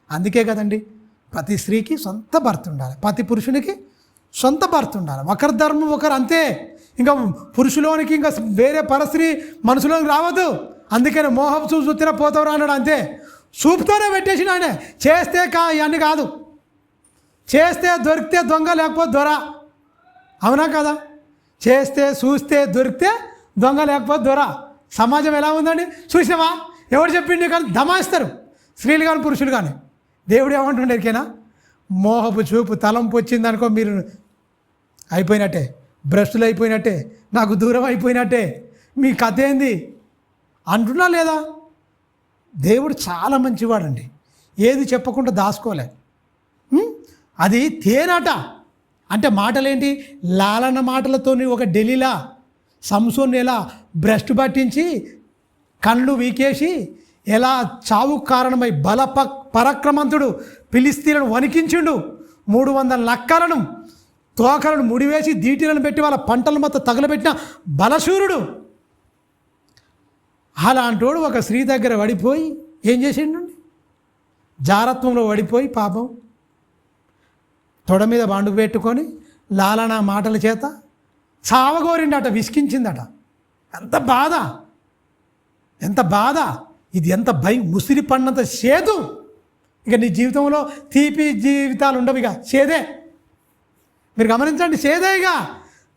అందుకే కదండి ప్రతి స్త్రీకి సొంత భర్త ఉండాలి, ప్రతి పురుషునికి సొంత భర్త ఉండాలి. ఒకరి ధర్మం ఒకరు, అంతే. ఇంకా పురుషులోనికి ఇంకా వేరే పరస్త్రీ మనసులోకి రావద్దు. అందుకని మోహం చూసిన పోతావు అన్నాడు. అంతే, చూపుతోనే పెట్టేసిన ఆయన. చేస్తే ఇవన్నీ కాదు, చేస్తే దొరికితే దొంగ, లేకపోతే దొర. అవునా కదా? చేస్తే చూస్తే దొరికితే దొంగ, లేకపోతే దొర. సమాజం ఎలా ఉందండి చూసినావా? ఎవరు చెప్పిండి? కానీ దమాయిస్తారు స్త్రీలు కానీ పురుషులు కానీ. దేవుడు ఏమంటుండే ఎరికేనా? మోహపు చూపు తలంపు వచ్చిందనుకో మీరు అయిపోయినట్టే, భ్రష్టులు అయిపోయినట్టే, నాకు దూరం అయిపోయినట్టే, మీ కథ ఏంది అంటున్నా లేదా? దేవుడు చాలా మంచివాడండి, ఏది చెప్పకుండా దాచుకోలే. అది తేనట అంటే మాటలేంటి? లాలన మాటలతోని ఒక ఢిల్లీలా సంసోన్ని ఎలా భ్రష్టు పట్టించి కళ్ళు వీకేసి ఎలా చావు కారణమై పరాక్రమంతుడు ఫిలిస్తీన్లను వణికించిండు, 300 నక్కలను తోకలను ముడివేసి దీటిలను పెట్టి వాళ్ళ పంటలు మొత్తం తగలబెట్టిన బలశూరుడు. అలాంటోడు ఒక స్త్రీ దగ్గర పడిపోయి ఏం చేసిండండి? జారత్వంలో పడిపోయి పాపం తొడ మీద బండు పెట్టుకొని లాలన మాటల చేత చావగోరిండట, విసికించిందట. ఎంత బాధ, ఎంత బాధ! ఇది ఎంత భయం! ముసిరి పడినంత చేదు. ఇక నీ జీవితంలో తీపి జీవితాలు ఉండవు, ఇక చేదే. మీరు గమనించండి, చేదే. ఇక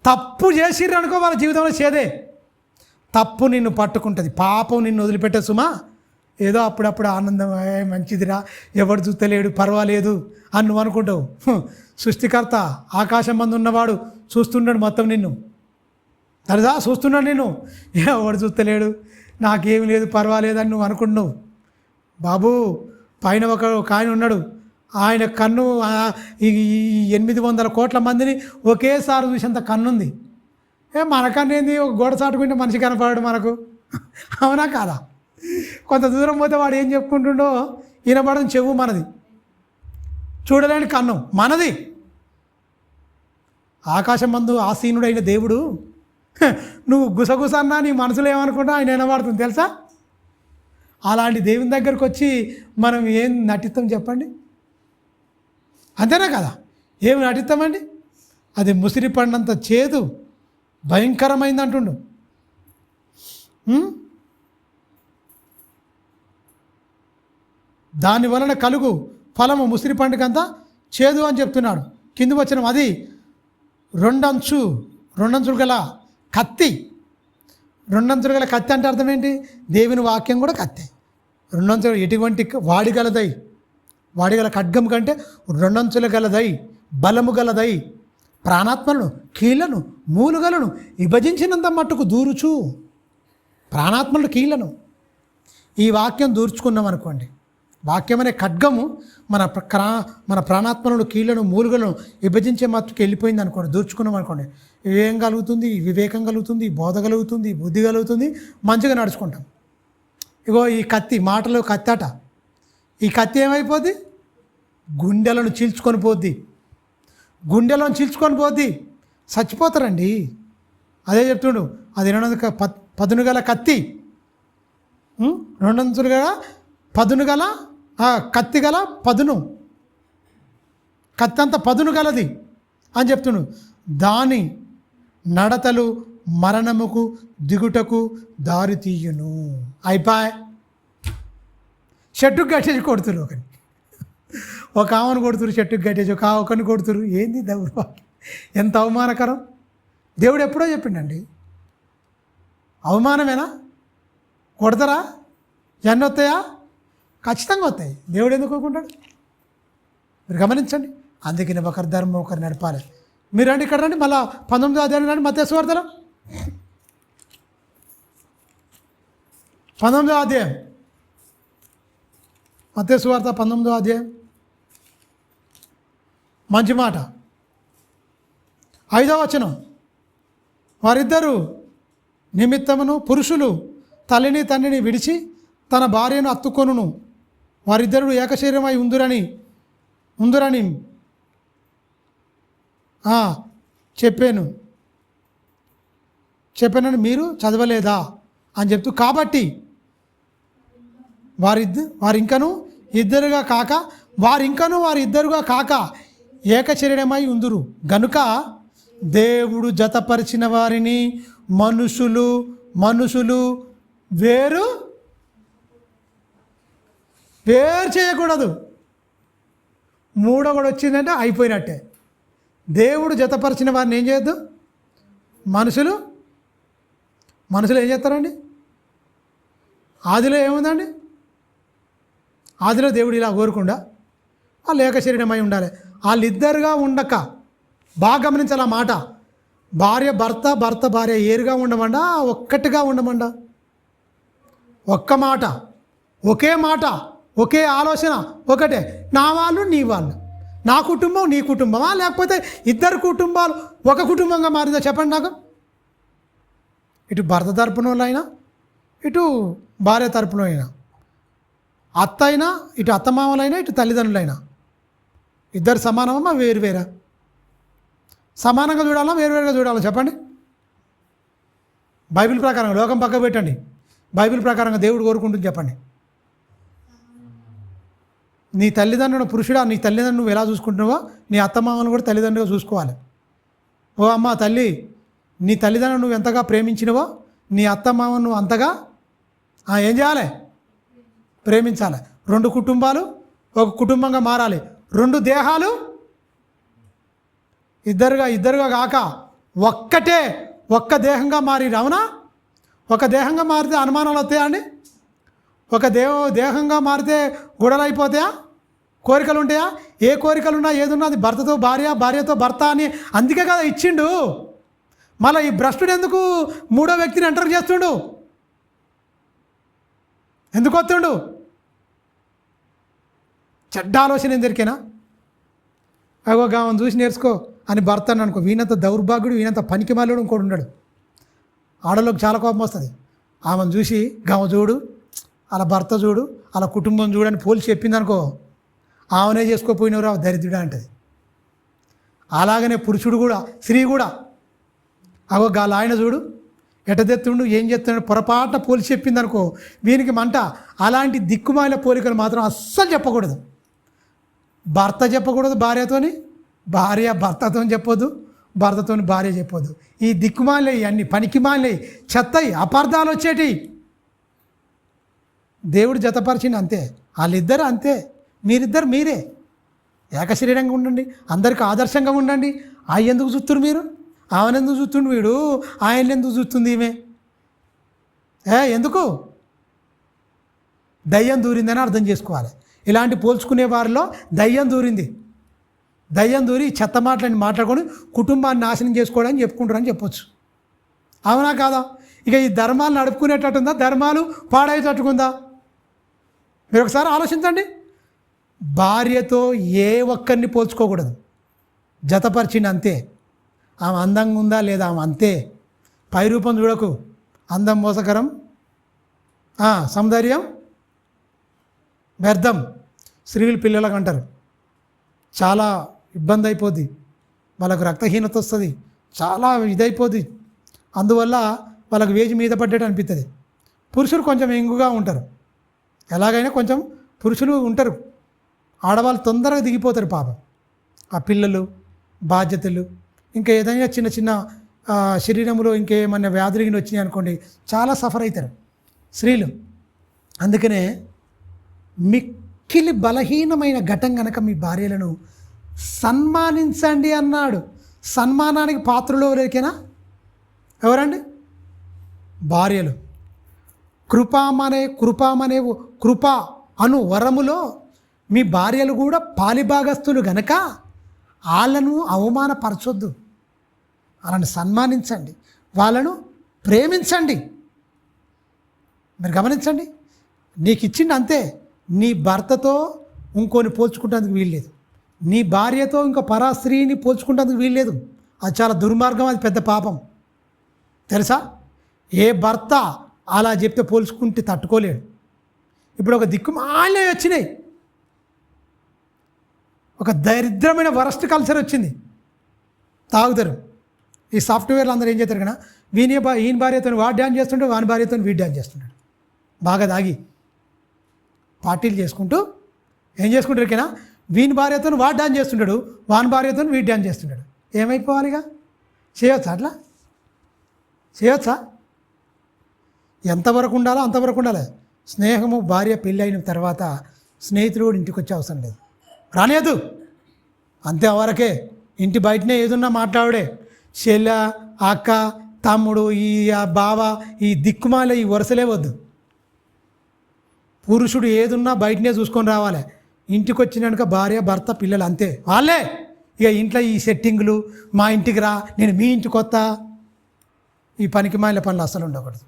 తప్పు చేసిర్రు అనుకో, వాళ్ళ జీవితంలో చేదే. తప్పు నిన్ను పట్టుకుంటుంది, పాపం నిన్ను వదిలిపెట్టే సుమా. ఏదో అప్పుడప్పుడు ఆనందం, మంచిదిరా, ఎవడు చూస్తలేడు, పర్వాలేదు అని నువ్వు అనుకుంటావు. సృష్టికర్త ఆకాశం మందు ఉన్నవాడు చూస్తున్నాడు మొత్తం నిన్ను. అదిదా చూస్తున్నాడు నిన్ను. ఎవడు చూస్తలేడు, నాకేమి లేదు, పర్వాలేదు అని నువ్వు అనుకుంటున్నావు. బాబు, పైన ఒక ఆయన ఉన్నాడు, ఆయన కన్ను ఈ 800 కోట్ల మందిని ఒకేసారి చూసేంత కన్నుంది. మన కన్ను ఏంది, ఒక గోడ చాటుకుంటే మనిషి కనపడాడు మనకు, అవునా కాదా? కొంత దూరం పోతే వాడు ఏం చెప్పుకుంటుండో వినపడని చెవు మనది, చూడలేని కన్ను మనది. ఆకాశం మందు ఆసీనుడైన దేవుడు నువ్వు గుసగుసన్నా నీ మనసులో ఏమనుకుంటా ఆయన వినబడుతుంది తెలుసా? అలాంటి దేవుని దగ్గరకు వచ్చి మనం ఏం నటిస్తాం చెప్పండి? అంతేనా కదా? ఏమి నటిస్తామండి? అది ముసిరి పడినంత చేదు, భయంకరమైంది అంటుండు. దాని వలన కలుగు ఫలము ముసిరి పండుగంతా చేదు అని చెప్తున్నాడు. కింది వచ్చిన అది రెండంచులు గల కత్తి. రెండంచులు గల కత్తి అంటే అర్థం ఏంటి? దేవుని వాక్యం కూడా కత్తి. రెండంచులు ఎటువంటి వాడిగల ఖడ్గం కంటే రెండంచులు గలదై, బలము గలదై, ప్రాణాత్మలను కీళ్లను మూలుగలను విభజించినంత మట్టుకు దూరుచు. ప్రాణాత్మలు కీళ్లను ఈ వాక్యం దూర్చుకున్నాం అనుకోండి, వాక్యం అనే ఖడ్గము మన ప్రాణాత్మలను కీళ్లను మూలుగలను విభజించే మట్టుకు వెళ్ళిపోయింది అనుకోండి, దూర్చుకున్నాం అనుకోండి, ఏం కలుగుతుంది? వివేకం కలుగుతుంది, బోధ కలుగుతుంది, బుద్ధి కలుగుతుంది, మంచిగా నడుచుకుంటాం. ఇగో ఈ కత్తి, మాటలో కత్తి అట, ఈ కత్తి ఏమైపోద్ది? గుండెలను చీల్చుకొని పోద్ది. గుండెలను చీల్చుకొని పోద్ది, చచ్చిపోతారండి. అదే చెప్తుండు, అది 200 పదును గల కత్తి, 200 గల పదును గల కత్తి గల పదును, కత్తి అంత పదును గలది అని చెప్తుండు. దాని నడతలు మరణముకు దిగుటకు దారి తీయును. అయిపోయి చెట్టుకు కట్టేసి కొడుతురు, ఒక ఆమెను కొడుతురు, చెట్టుకు కట్టేసి ఒకరిని కొడుతురు. ఏంది దౌర్భాగ్యం, ఎంత అవమానకరం! దేవుడు ఎప్పుడో చెప్పిండండి, అవమానమేనా? కొడతారా? ఎన్ని వస్తాయా? ఖచ్చితంగా వస్తాయి. దేవుడు ఎందుకు కోరుకుంటాడు? మీరు గమనించండి. అందుకని ఒకరి ధర్మం ఒకరు నడపాలి. మీరు రండి, ఇక్కడ రండి, మళ్ళీ 19వ అధ్యాయం రండి, మత్తయి సువార్తలో 19వ అధ్యాయం, మత్తయి సువార్త 19వ అధ్యాయం. మంచి మాట, 5వ వచనం. వారిద్దరూ నిమిత్తమును పురుషులు తల్లిని తండ్రిని విడిచి తన భార్యను అత్తుకొనును, వారిద్దరూ ఏకశరీరమై ఉందురని చెప్పానని మీరు చదవలేదా అని చెప్తూ, కాబట్టి వారింకను వారిద్దరుగా కాక ఏకశరీరమై ఉందురు గనుక దేవుడు జతపరిచిన వారిని మనుషులు వేరు చేయకూడదు. మూడో కూడా వచ్చిందంటే అయిపోయినట్టే. దేవుడు జతపరిచిన వారిని ఏం చేయొద్దు? మనుషులు ఏం చేస్తారండి? ఆదిలో ఏముందండి? ఆదిలో దేవుడు ఇలా కోరుకుండా వాళ్ళు ఏకశరీరమై ఉండాలి. వాళ్ళిద్దరుగా ఉండక, బాగా గమనించాలి ఆ మాట. భార్య భర్త భార్య ఏరుగా ఉండమండా, ఒక్కటిగా ఉండమండా? ఒక్క మాట, ఒకే మాట, ఒకే ఆలోచన, ఒకటే. నా వాళ్ళు నీ వాళ్ళు, నా కుటుంబం నీ కుటుంబమా, లేకపోతే ఇద్దరు కుటుంబాలు ఒక కుటుంబంగా మారిందా చెప్పండి నాకు. ఇటు భర్త తరపున వాళ్ళైనా, ఇటు భార్య తరపున అయినా, అత్త అయినా, ఇటు అత్తమామలైనా, ఇటు తల్లిదండ్రులైనా, ఇద్దరు సమానమా వేరువేరా? సమానంగా చూడాలా వేరువేరుగా చూడాలా చెప్పండి? బైబిల్ ప్రకారం లోకం పక్క పెట్టండి, బైబిల్ ప్రకారంగా దేవుడు కోరుకుంటుంది చెప్పండి. నీ తల్లిదండ్రులను పురుషుడా, నీ తల్లిదండ్రులు నువ్వు ఎలా చూసుకుంటున్నావో నీ అత్తమామను కూడా తల్లిదండ్రులుగా చూసుకోవాలి. ఓ అమ్మ తల్లి, నీ తల్లిదండ్రులు నువ్వు ఎంతగా ప్రేమించినవో నీ అత్తమామను నువ్వు అంతగా ఏం చేయాలి? ప్రేమించాలి. 2 కుటుంబాలు ఒక కుటుంబంగా మారాలి. 2 దేహాలు ఇద్దరుగా కాక ఒక్క దేహంగా మారి. అవునా? ఒక దేహంగా మారితే అనుమానాలు వస్తాయా అండి? ఒక దేహంగా మారితే గొడవలు అయిపోతాయా? కోరికలు ఉంటాయా? ఏ కోరికలున్నా ఏదున్నా అది భర్తతో భార్య, భార్యతో భర్త అని అందుకే కదా ఇచ్చిండు. మళ్ళీ ఈ భ్రష్టుడు ఎందుకు 3వ వ్యక్తిని ఎంటర్ చేస్తుండు? ఎందుకు వస్తుండు? చెడ్డ ఆలోచన ఎందుకేనా? అగో గామని చూసి నేర్చుకో అని భర్త అని అనుకో. వీనంత దౌర్భాగ్యుడు, వీనంత పనికిమాలుడు ఇంకోటి ఉన్నాడు. ఆడలోకి చాలా కోపం వస్తుంది. ఆమెను చూసి గామ చూడు, అలా భర్త చూడు, అలా కుటుంబం చూడని పోల్చి చెప్పింది అనుకో, ఆమెనే చేసుకోపోయినవరా దరిద్రుడా అంటది. అలాగనే పురుషుడు కూడా, స్త్రీ కూడా అగో గాల ఆయన చూడు ఎటదెత్తుండు, ఏం చేస్తున్నాడు, పొరపాటున పోల్చి చెప్పింది అనుకో వీనికి మంట. అలాంటి దిక్కుమాల పోలికలు మాత్రం అస్సలు చెప్పకూడదు. భర్త చెప్పకూడదు భార్యతోని, భార్య భర్తతో చెప్పొద్దు, భర్తతో భార్య చెప్పొద్దు. ఈ దిక్కుమాలే, అన్ని పనికిమాలే, చెత్తయి, అపార్థాలు వచ్చేటి. దేవుడు జతపరిచింది అంతే, వాళ్ళిద్దరు అంతే, మీరిద్దరు మీరే. ఏకశరీరంగా ఉండండి, అందరికి ఆదర్శంగా ఉండండి. ఆయన ఎందుకు చూస్తున్నారు మీరు? ఆమెను ఎందుకు చూస్తుండు వీడు? ఆయన ఎందుకు చూస్తుంది ఈమె? ఎందుకు? దయ్యం దూరిందని అర్థం చేసుకోవాలి. ఇలాంటి పోల్చుకునే వారిలో దయ్యం దూరింది. దయ్యం దూరి చెత్త మాటలని మాట్లాడుకొని కుటుంబాన్ని నాశనం చేసుకోవడానికి చెప్పుకుంటారని చెప్పొచ్చు. అవునా కాదా? ఇక ఈ ధర్మాలు నడుపుకునేటట్టుందా? ధర్మాలు పాడేటట్టుకుందా? మీరు ఒకసారి ఆలోచించండి. భార్యతో ఏ ఒక్కరిని పోల్చుకోకూడదు. జతపరిచింది అంతే. ఆమె అందంగా ఉందా లేదా ఆమె అంతే. పై రూపం చూడకు. అందం మోసకరం, సౌందర్యం వ్యర్థం. స్త్రీలు పిల్లలకు అంటారు, చాలా ఇబ్బంది అయిపోద్ది, వాళ్ళకు రక్తహీనత వస్తుంది, చాలా ఇదైపోద్ది. అందువల్ల వాళ్ళకు వేచి మీద పడ్డట్టు అనిపిస్తుంది. పురుషులు కొంచెం ఎంగుగా ఉంటారు. ఎలాగైనా కొంచెం పురుషులు ఉంటారు. ఆడవాళ్ళు తొందరగా దిగిపోతారు పాపం. ఆ పిల్లలు, బాధ్యతలు, ఇంకా ఏదైనా చిన్న చిన్న శరీరంలో ఇంకేమన్నా వ్యాధులు వచ్చినాయి అనుకోండి, చాలా సఫర్ అవుతారు స్త్రీలు. అందుకనే మిక్కిలి బలహీనమైన ఘటం కనుక మీ భార్యలను సన్మానించండి అన్నాడు. సన్మానానికి పాత్రలు ఎవరికైనా ఎవరండి? భార్యలు. కృప అను వరములో మీ భార్యలు కూడా పాలిభాగస్తులు గనక వాళ్ళను అవమానపరచొద్దు. వాళ్ళని సన్మానించండి, వాళ్ళను ప్రేమించండి. మీరు గమనించండి, నీకు ఇచ్చింది అంతే. నీ భర్తతో ఇంకోని పోల్చుకుంటేందుకు వీల్లేదు. నీ భార్యతో ఇంకో పరాస్త్రీని పోల్చుకుంటేందుకు వీల్లేదు. అది చాలా దుర్మార్గం, అది పెద్ద పాపం తెలుసా? ఏ భర్త అలా చెప్తే పోల్చుకుంటే తట్టుకోలేడు. ఇప్పుడు ఒక దిక్కుమాలే వచ్చినాయి, ఒక దరిద్రమైన వరస్ట్ కల్చర్ వచ్చింది. తాగుతారు. ఈ సాఫ్ట్వేర్లు అందరూ ఏం చేస్తారు కదా, ఈయన భార్యతో వాడు డ్యాన్స్ చేస్తుంటే వాని భార్యతో వీడు డ్యాన్స్ చేస్తుంటాడు. బాగా తాగి పార్టీలు చేసుకుంటూ ఏం చేసుకుంటారు కదా, వీని భార్యతో వాడు డ్యాన్స్ చేస్తుంటాడు, వాని భార్యతో వీడు డ్యాన్స్ చేస్తుంటాడు. ఏమైపోవాలిగా? చేయొచ్చా? అట్లా చేయొచ్చా? ఎంతవరకు ఉండాలో అంతవరకు ఉండాలి. స్నేహము, భార్య పెళ్ళి అయిన తర్వాత స్నేహితులు కూడా ఇంటికి వచ్చే అవసరం లేదు, రానేదు. అంతే వరకే. ఇంటి బయటనే ఏదున్నా మాట్లాడే. చెల్ల, అక్క, తమ్ముడు, ఈ బావ, ఈ దిక్కుమాల ఈ వరుసలే వద్దు. పురుషుడు ఏదున్నా బయటనే చూసుకొని రావాలి. ఇంటికి వచ్చినాక భార్య, భర్త, పిల్లలు అంతే, వాళ్ళే. ఇక ఇంట్లో ఈ సెట్టింగులు, మా ఇంటికి రా, నేను మీ ఇంటికి కొత్త, ఈ పనికి మాలిన పనులు అస్సలు ఉండకూడదు.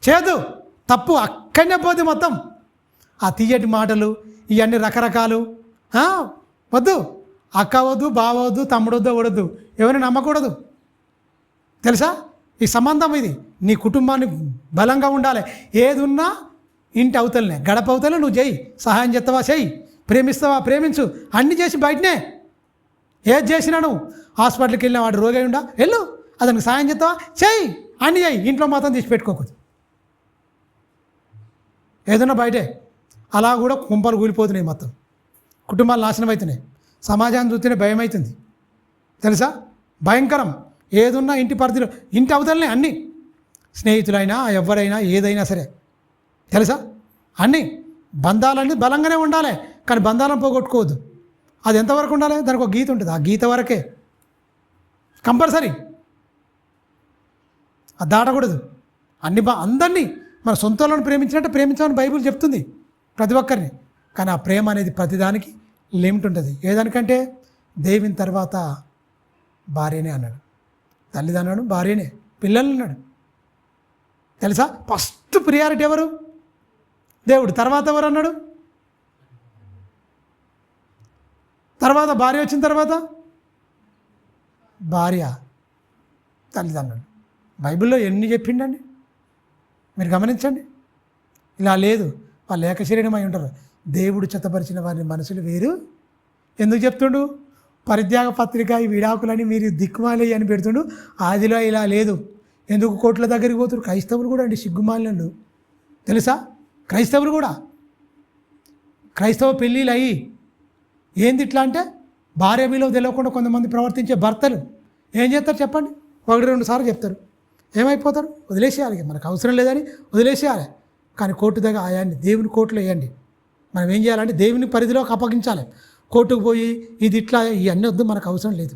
చేదు, తప్పు అక్కడనే పోతే మొత్తం. ఆ తీయటి మాటలు, ఇవన్నీ రకరకాలు వద్దు. అక్క వద్దు, బావ వద్దు, తమ్ముడు వద్దు, వడద్దు, ఎవరిని నమ్మకూడదు తెలుసా? ఈ సంబంధం ఇది. నీ కుటుంబాన్ని బలంగా ఉండాలి. ఏది ఉన్నా ఇంటి అవతలనే, గడప అవతలే నువ్వు చేయి. సహాయం చేస్తావా చేయి, ప్రేమిస్తావా ప్రేమించు, అన్నీ చేసి బయటనే. ఏది చేసినా నువ్వు హాస్పిటల్కి వెళ్ళిన వాడు రోగి ఉండా వెళ్ళు, అతనికి సాయం చేస్తావా చెయ్యి, అన్ని చెయ్యి, ఇంట్లో మాత్రం తీసి పెట్టుకోకూడదు. ఏదన్నా బయటే అలా కూడా కుంపలు కూలిపోతున్నాయి, మొత్తం కుటుంబాలు నాశనం అవుతున్నాయి, సమాజాన్ని చూస్తేనే భయం అవుతుంది తెలుసా, భయంకరం. ఏదున్నా ఇంటి పరిధిలో, ఇంటి అవతలనే అన్నీ, స్నేహితులైనా ఎవరైనా ఏదైనా సరే తెలుసా, అన్నీ బంధాలన్నీ బలంగానే ఉండాలి, కానీ బంధాలను పోగొట్టుకోవద్దు. అది ఎంతవరకు ఉండాలి, దానికి ఒక గీత ఉంటుంది, ఆ గీత వరకే కంపల్సరీ, అది దాటకూడదు. అందరినీ మన సొంతలను ప్రేమించినట్టు ప్రేమించాలని బైబిల్ చెప్తుంది ప్రతి ఒక్కరిని. కానీ ఆ ప్రేమ అనేది ప్రతిదానికి లిమిట్ ఉంటుంది. ఏదానికంటే దేవుని తర్వాత భార్యనే అన్నాడు, తల్లిది అన్నాడు, భార్యనే, పిల్లలు అన్నాడు తెలుసా. ఫస్ట్ ప్రియారిటీ ఎవరు, దేవుడు. తర్వాత ఎవరు అన్నాడు, తర్వాత భార్య వచ్చిన తర్వాత భార్య, తల్లిదండ్రులు. బైబిల్లో ఎన్ని చెప్పిండండి మీరు గమనించండి. ఇలా లేదు, వాళ్ళు ఏకశరీరమై ఉంటారు. దేవుడు చెత్తపరిచిన వారిని మనుషులు వేరు ఎందుకు చెప్తుండు, పరిత్యాగ పత్రిక, ఈ విడాకులని మీరు దిక్కుమాలి అని పెడుతుండు. ఆదిలో ఇలా లేదు, ఎందుకు కోట్ల దగ్గరికి పోతున్నారు. క్రైస్తవులు కూడా అండి సిగ్గుమాలినలు తెలుసా, క్రైస్తవులు కూడా, క్రైస్తవ పెళ్ళిళ్ళు అయ్యి ఏంది ఇట్లా అంటే భార్య విలువ తెలియకుండా కొంతమంది ప్రవర్తించే భర్తలు ఏం చేస్తారు చెప్పండి, 1-2 సార్లు చెప్తారు, ఏమైపోతారు, వదిలేసేయాలి, మనకు అవసరం లేదని వదిలేసేయాలి. కానీ కోర్టు దగ్గర ఆయాన్ని దేవుని కోర్టులో వేయండి. మనం ఏం చేయాలంటే దేవుని పరిధిలోకి అప్పగించాలి. కోర్టుకు పోయి ఇది ఇట్లా ఇవన్నీ వద్దు, మనకు అవసరం లేదు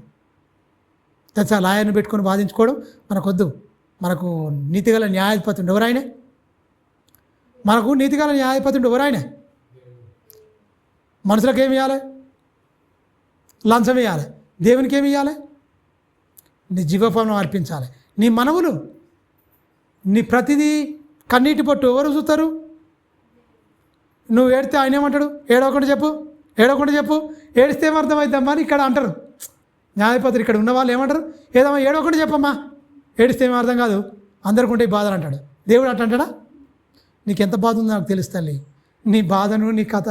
తెలుసా. లాయర్ని పెట్టుకొని వాదించుకోవడం మనకొద్దు. మనకు నీతిగల న్యాయాధిపతి ఉండే ఎవరైనా, మనకు నీతిగల న్యాయాధిపతి ఉండే ఎవరైనా. మనుషులకు ఏమి ఇవ్వాలి, లంచం ఇవ్వాలి, దేవునికి ఏమి ఇవ్వాలి, నీ జీవఫలం అర్పించాలి. నీ మనవులు, నీ ప్రతిదీ కన్నీటి పట్టు ఎవరు చూస్తారు. నువ్వు ఏడితే ఆయన ఏమంటాడు, ఏడవకుండా చెప్పు, ఏడవకుండా చెప్పు, ఏడిస్తే ఏమర్థమవుతామ్మా అని ఇక్కడ అంటారు న్యాయపత్రి. ఇక్కడ ఉన్న వాళ్ళు ఏమంటారు, ఏదమ్మా ఏడవకుండా చెప్పమ్మా, ఏడిస్తే ఏమీ అర్థం కాదు, అందరికి ఉంటే బాధలు అంటాడు. దేవుడు అట్ట అంటాడా, నీకు ఎంత బాధ ఉందో నాకు తెలుసు తల్లి, నీ బాధను, నీ కథ,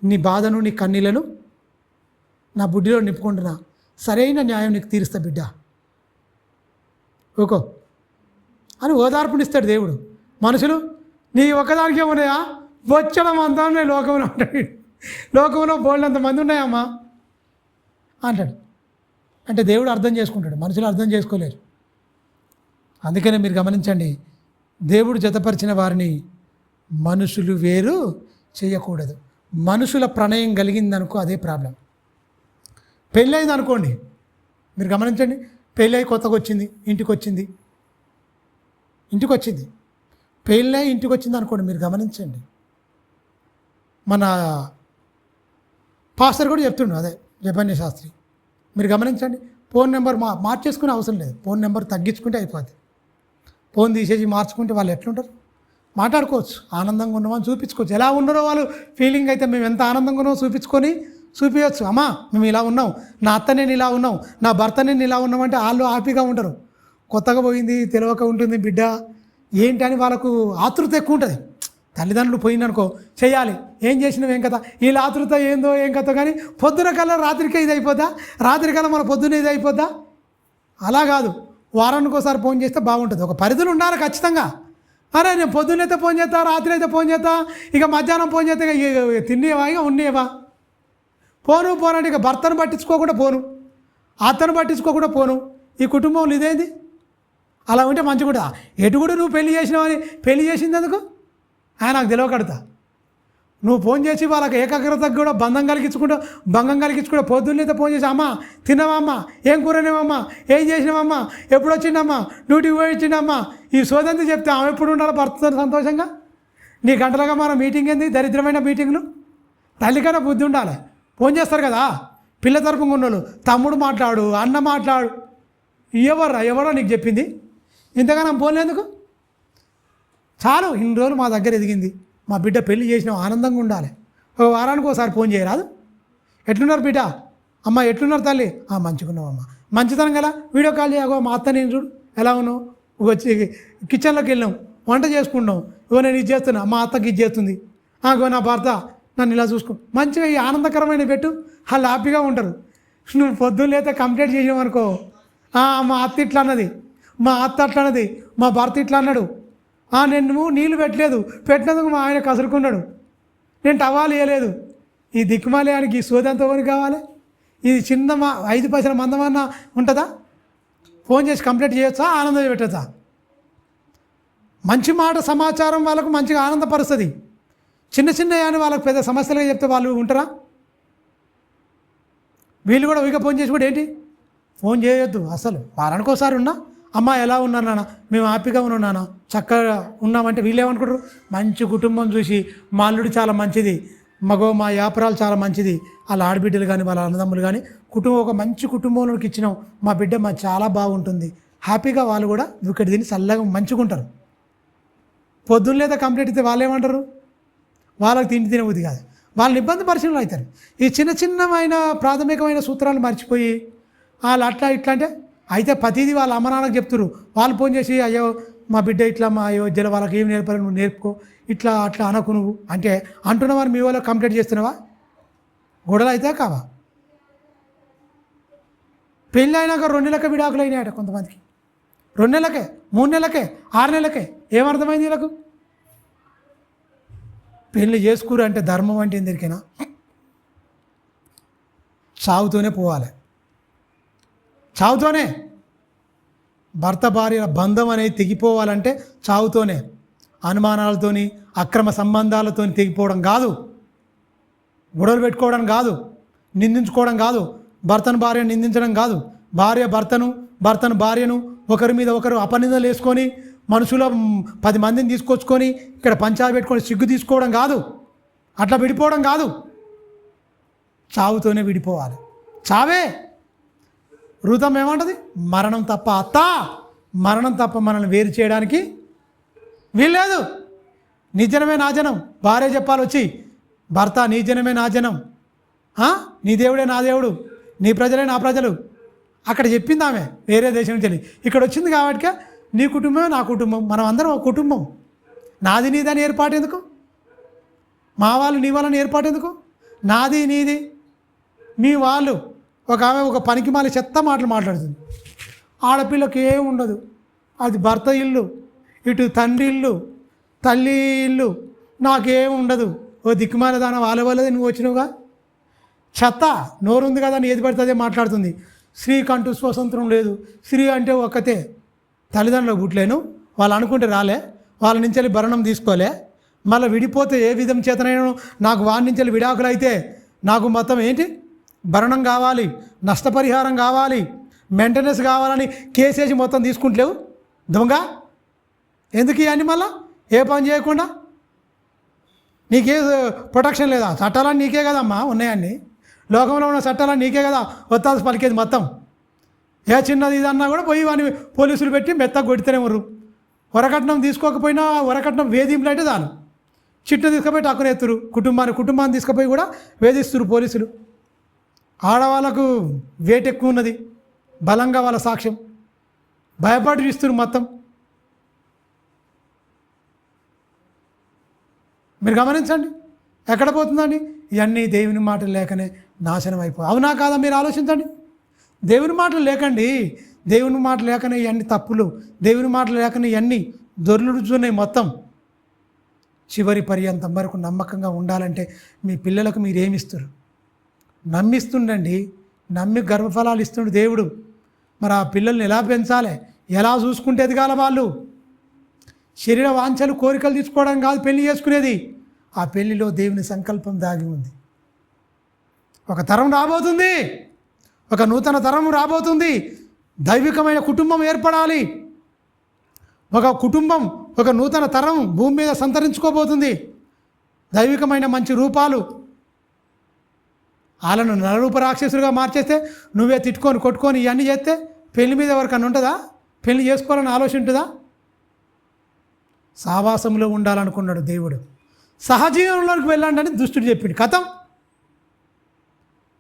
నీ బాధను, నీ కన్నీళ్లను నా బుడ్డిలో నింపుకుంటున్నా, సరైన న్యాయం నీకు తీరుస్తా బిడ్డ, ఓకో అని ఓదార్పునిస్తాడు దేవుడు. మనుషులు నీ ఒక్కదానికే ఉన్నాయా, వచ్చడం అంతా నేను లోకంలో ఉంటాడు, లోకంలో బోల్డంత మంది ఉన్నాయమ్మా అంటాడు. అంటే దేవుడు అర్థం చేసుకుంటాడు, మనుషులు అర్థం చేసుకోలేరు. అందుకనే మీరు గమనించండి, దేవుడు జతపరిచిన వారిని మనుషులు వేరు చేయకూడదు. మనుషుల ప్రణయం కలిగిందనుకో అదే ప్రాబ్లం. పెళ్ళయింది అనుకోండి, మీరు గమనించండి, పెళ్ళై కొత్తగా వచ్చింది, ఇంటికి వచ్చింది, పెళ్ళై ఇంటికి వచ్చింది అనుకోండి, మీరు గమనించండి. మన పాస్టర్ కూడా చెప్తుండు, అదే జపన్య శాస్త్రి, మీరు గమనించండి, ఫోన్ నెంబర్ మార్చేసుకునే అవసరం లేదు, ఫోన్ నెంబర్ తగ్గించుకుంటే అయిపోద్ది. ఫోన్ తీసేసి మార్చుకుంటే వాళ్ళు ఎట్లుంటారు, మాట్లాడుకోవచ్చు, ఆనందంగా ఉన్నామని చూపించుకోవచ్చు. ఎలా ఉన్నారో వాళ్ళు ఫీలింగ్ అయితే మేము ఎంత ఆనందంగా ఉన్నామో చూపించవచ్చు. అమ్మా మేము ఇలా ఉన్నాం, నా అత్త నేను ఇలా ఉన్నాం, నా భర్త నేను ఇలా ఉన్నామంటే వాళ్ళు హ్యాపీగా ఉంటారు. కొత్తగా పోయింది, తెలియక ఉంటుంది బిడ్డ ఏంటి అని వాళ్ళకు ఆతృత ఎక్కువ ఉంటుంది. తల్లిదండ్రులు పోయిందనుకో చేయాలి, ఏం చేసినావు ఏం కథ, వీళ్ళ ఆతృత ఏందో ఏం కథ, కానీ పొద్దున కల్లా రాత్రికే ఇది అయిపోద్దా, రాత్రి కల్లా మన పొద్దున్న ఇది అయిపోద్దా, అలా కాదు. వారానికి ఒకసారి ఫోన్ చేస్తే బాగుంటుంది, ఒక పరిధులు ఉండాలి ఖచ్చితంగా. అరే నేను పొద్దున్నైతే ఫోన్ చేస్తా, రాత్రి అయితే ఫోన్ చేస్తా, ఇక మధ్యాహ్నం ఫోన్ చేస్తే ఇక తినేవా, ఇక ఉండేవా, పోనంటే ఇక భర్తను పట్టించుకోకుండా పోను, అత్తను పట్టించుకోకుండా పోను, ఈ కుటుంబంలో ఇదేంది, అలా ఉంటే మంచిగా కూడా. ఎటు కూడా నువ్వు పెళ్లి చేసినావని, పెళ్లి చేసింది ఎందుకు నాకు తెలియకడతా. నువ్వు ఫోన్ చేసి వాళ్ళకి ఏకాగ్రతకు కూడా భంగం కలిగించుకుంటూ పొద్దున్నైతే ఫోన్ చేసి, అమ్మా తిన్నావమ్మా, ఏం కూరనేవమ్మా, ఏం చేసినావమ్మా, ఎప్పుడు వచ్చిందమ్మా, డ్యూటీకి పోయి వచ్చిందమ్మా, ఈ సోదంతా చెప్తే ఆమె ఎప్పుడు ఉండాలి భర్తతో సంతోషంగా. నీ గంటలుగా మన మీటింగ్ ఏంది, దరిద్రమైన మీటింగ్లు. తల్లికైనా బుద్ధి ఉండాలి. ఫోన్ చేస్తారు కదా పిల్ల తరపున ఉన్నోళ్ళు, తమ్ముడు మాట్లాడు, అన్న మాట్లాడు, ఎవరో నీకు చెప్పింది, ఇంతగానో ఫోన్లు ఎందుకు. చాలు, ఇన్ని రోజులు మా దగ్గర ఎదిగింది, మా బిడ్డ పెళ్లి చేసిన ఆనందంగా ఉండాలి. ఒక వారానికి ఒకసారి ఫోన్ చేయరాదు, ఎట్లున్నారు బిడ్డ, అమ్మ ఎట్లున్నారు తల్లి, మంచిగున్నావు అమ్మ, మంచితనం కదా, వీడియో కాల్ చేయగో, మా అత్త నేను చూడు ఎలా ఉన్నావు, వచ్చి కిచెన్లోకి వెళ్ళాం, వంట చేసుకుంటున్నాం, నేను ఇది చేస్తున్నా, మా అత్తకి ఇది చేస్తుంది, నా భర్త నన్ను ఇలా చూసుకో, మంచిగా ఈ ఆనందకరమైన పెట్టు, వాళ్ళు హ్యాపీగా ఉంటారు. నువ్వు పొద్దున్న లేతే కంప్లైంట్ చేసావు అనుకో, మా అత్త ఇట్లా అన్నది, మా అత్త అట్లా అన్నది, మా భర్త ఇట్లా అన్నాడు, నేను నీళ్ళు పెట్టలేదు, పెట్టినందుకు మా ఆయన కసురుకున్నాడు, నేను టవాలు వేయలేదు. ఈ దిక్కుమాలయానికి ఈ సోదంతో కొని కావాలి? ఇది చిన్న 5 పైసల మందమన్నా ఉంటుందా? ఫోన్ చేసి కంప్లైంట్ చేయొచ్చా? ఆనందం పెట్టచ్చా? మంచి మాట సమాచారం వాళ్ళకు మంచిగా ఆనందపరుస్తుంది. చిన్న చిన్న అని వాళ్ళకి పెద్ద సమస్యలుగా చెప్తే వాళ్ళు ఉంటారా? వీళ్ళు కూడా ఇక ఫోన్ చేసి కూడా ఏంటి ఫోన్ చేయొద్దు అసలు. వారానికోసారి ఉన్నా, అమ్మ ఎలా ఉన్నారు నాన్న, మేము హ్యాపీగా ఉన్నాం నాన్న, చక్కగా ఉన్నామంటే వీళ్ళు ఏమనుకుంటారు? మంచి కుటుంబం చూసి మా అల్లుడు చాలా మంచిది, మా యాపరాలు చాలా మంచిది, వాళ్ళ ఆడబిడ్డలు కానీ వాళ్ళ అన్నదమ్ములు కానీ కుటుంబం ఒక మంచి కుటుంబంలోకి ఇచ్చినాం, మా బిడ్డ చాలా బాగుంటుంది, హ్యాపీగా వాళ్ళు కూడా ఇక్కడ తిని చల్లగా మంచిగా ఉంటారు. పొద్దున్న లేదా కంప్లీట్ అయితే వాళ్ళు ఏమంటారు? వాళ్ళకి తినబుద్ధి కాదు, వాళ్ళని ఇబ్బంది పరిచయంలో అవుతారు. ఈ చిన్న చిన్నమైన ప్రాథమికమైన సూత్రాలు మర్చిపోయి వాళ్ళు అట్లా ఇట్లా అంటే అయితే ప్రతిదీ వాళ్ళ అమ్మ నాన్నకు చెప్తారు. వాళ్ళు ఫోన్ చేసి అయ్యో మా బిడ్డ ఇట్లా మా అయోధ్యలో వాళ్ళకి ఏం నేర్పాలి, నువ్వు నేర్పుకో, ఇట్లా అట్లా అనకు నువ్వు అంటే అంటున్నావని మీ వాళ్ళకి కంప్లైంట్ చేస్తున్నావా? గొడవలు అయితే కావా? పెళ్ళి అయినాక 2 నెలలకే విడాకులు అయినాయట కొంతమందికి, 2 నెలలకే, 3 నెలలకే, 6 నెలలకే. ఏమర్థమైంది వీళ్ళకు? పెళ్ళి చేసుకురు అంటే ధర్మం అంటే ఎందుకైనా చావుతోనే పోవాలి, చావుతోనే. భర్త భార్య బంధం అనేది తెగిపోవాలంటే చావుతోనే, అనుమానాలతోని అక్రమ సంబంధాలతో తెగిపోవడం కాదు, గొడవలు పెట్టుకోవడం కాదు, నిందించుకోవడం కాదు, భర్తను భార్యను నిందించడం కాదు, భార్య భర్తను భార్యను ఒకరి మీద ఒకరు అపనిందలు వేసుకొని మనుషుల 10 మందిని తీసుకొచ్చుకొని ఇక్కడ పంచాయతీ పెట్టుకొని సిగ్గు తీసుకోవడం కాదు, అట్లా విడిపోవడం కాదు, చావుతోనే విడిపోవాలి. చావే ఋతం ఏమంటుంది? మరణం తప్ప మరణం తప్ప మనల్ని వేరు చేయడానికి వీల్లేదు. నీ జనమే నా జనం, భార్య చెప్పాలి వచ్చి, భర్త నీ జనమే నా జనం, నీ దేవుడే నా దేవుడు, నీ ప్రజలే నా ప్రజలు. అక్కడ చెప్పింది ఆమె వేరే దేశం నుంచి వెళ్ళి, ఇక్కడ వచ్చింది కాబట్టి నీ కుటుంబమే నా కుటుంబం, మనం అందరం ఒక కుటుంబం. నాది నీదని ఏర్పాటు ఎందుకు? మా వాళ్ళు నీ వాళ్ళని ఏర్పాటు ఎందుకు? నాది నీది మీ వాళ్ళు. ఒక ఆమె ఒక పనికిమాలి చెత్త మాటలు మాట్లాడుతుంది. ఆడపిల్లకి ఏం ఉండదు, అది భర్త ఇల్లు, ఇటు తండ్రి ఇల్లు, తల్లి ఇల్లు, నాకేం ఉండదు. ఓ దిక్కుమాల దాన వాళ్ళదే నువ్వు వచ్చినవుగా. చెత్త నోరుంది కదా అని ఏది పడితే అదే మాట్లాడుతుంది. స్త్రీకంటూ స్వతంత్రం లేదు, స్త్రీ అంటే ఒక్కతే, తల్లిదండ్రులకు పుట్టలేను, వాళ్ళు అనుకుంటే రాలే, వాళ్ళ నుంచి వెళ్ళి భరణం తీసుకోలే, మళ్ళీ విడిపోతే ఏ విధం చేతనైనా నాకు వాడి నుంచి వెళ్ళి విడాకులు అయితే నాకు మొత్తం ఏంటి భరణం కావాలి, నష్టపరిహారం కావాలి, మెయింటెనెన్స్ కావాలని కేసేసి మొత్తం తీసుకుంటలేవు దొంగ. ఎందుకు ఇవన్నీ మళ్ళా ఏ పని చేయకుండా? నీకే ప్రొటెక్షన్ లేదా? చట్టాలన్నీ నీకే కదమ్మా ఉన్నాయన్నీ, లోకంలో ఉన్న చట్టాలన్నీ నీకే కదా ఒత్తాల్సి పలికేది మొత్తం. ఏ చిన్నది ఇదన్నా కూడా పోయి వాని పోలీసులు పెట్టి మెత్తగా కొడితేనే ఉర్రు. వరకట్నం తీసుకోకపోయినా వరకట్నం వేధింపులు అంటే చాలు, చిట్టు తీసుకుపోయి టక్కున ఎత్తురు, కుటుంబాన్ని తీసుకుపోయి కూడా వేధిస్తురు పోలీసులు. ఆడవాళ్ళకు వేటు ఎక్కువ ఉన్నది, బలంగా వాళ్ళ సాక్ష్యం భయపడి ఇస్తురు మొత్తం. మీరు గమనించండి ఎక్కడ పోతుందండి ఇవన్నీ. దేవుని మాటలు లేకనే నాశనం అయిపోయి, అవునా కాదా? మీరు ఆలోచించండి. దేవుని మాటలు లేకండి, దేవుని మాట లేకనే ఇవన్నీ తప్పులు, దేవుని మాటలు లేకనే ఇవన్నీ దొర్లుడుచున్నాయి మొత్తం. చివరి పర్యంతం వరకు నమ్మకంగా ఉండాలంటే మీ పిల్లలకు మీరేమిస్తారు? నమ్మిస్తుండండి, నమ్మి గర్భఫలాలు ఇస్తుండు దేవుడు. మరి ఆ పిల్లల్ని ఎలా పెంచాలి, ఎలా చూసుకుంటే ఎదగాల వాళ్ళు? శరీర వాంఛలు కోరికలు తీసుకోవడం కాదు పెళ్లి చేసుకునేది, ఆ పెళ్లిలో దేవుని సంకల్పం దాగి ఉంది. ఒక తరం రాబోతుంది, ఒక నూతన తరం రాబోతుంది, దైవికమైన కుటుంబం ఏర్పడాలి, ఒక కుటుంబం, ఒక నూతన తరం భూమి మీద సంతరించుకోబోతుంది. దైవికమైన మంచి రూపాలు, వాళ్ళను నరరూప రాక్షసులుగా మార్చేస్తే నువ్వే తిట్టుకొని కొట్టుకొని ఇవన్నీ చేస్తే పెళ్లి మీద ఎవరికన్నా ఉంటుందా? పెళ్లి చేసుకోవాలని ఆలోచన ఉంటుందా? సావాసంలో ఉండాలనుకున్నాడు దేవుడు, సహజీవనంలోకి వెళ్ళండి అని దుష్టుడు చెప్పిండు. కథం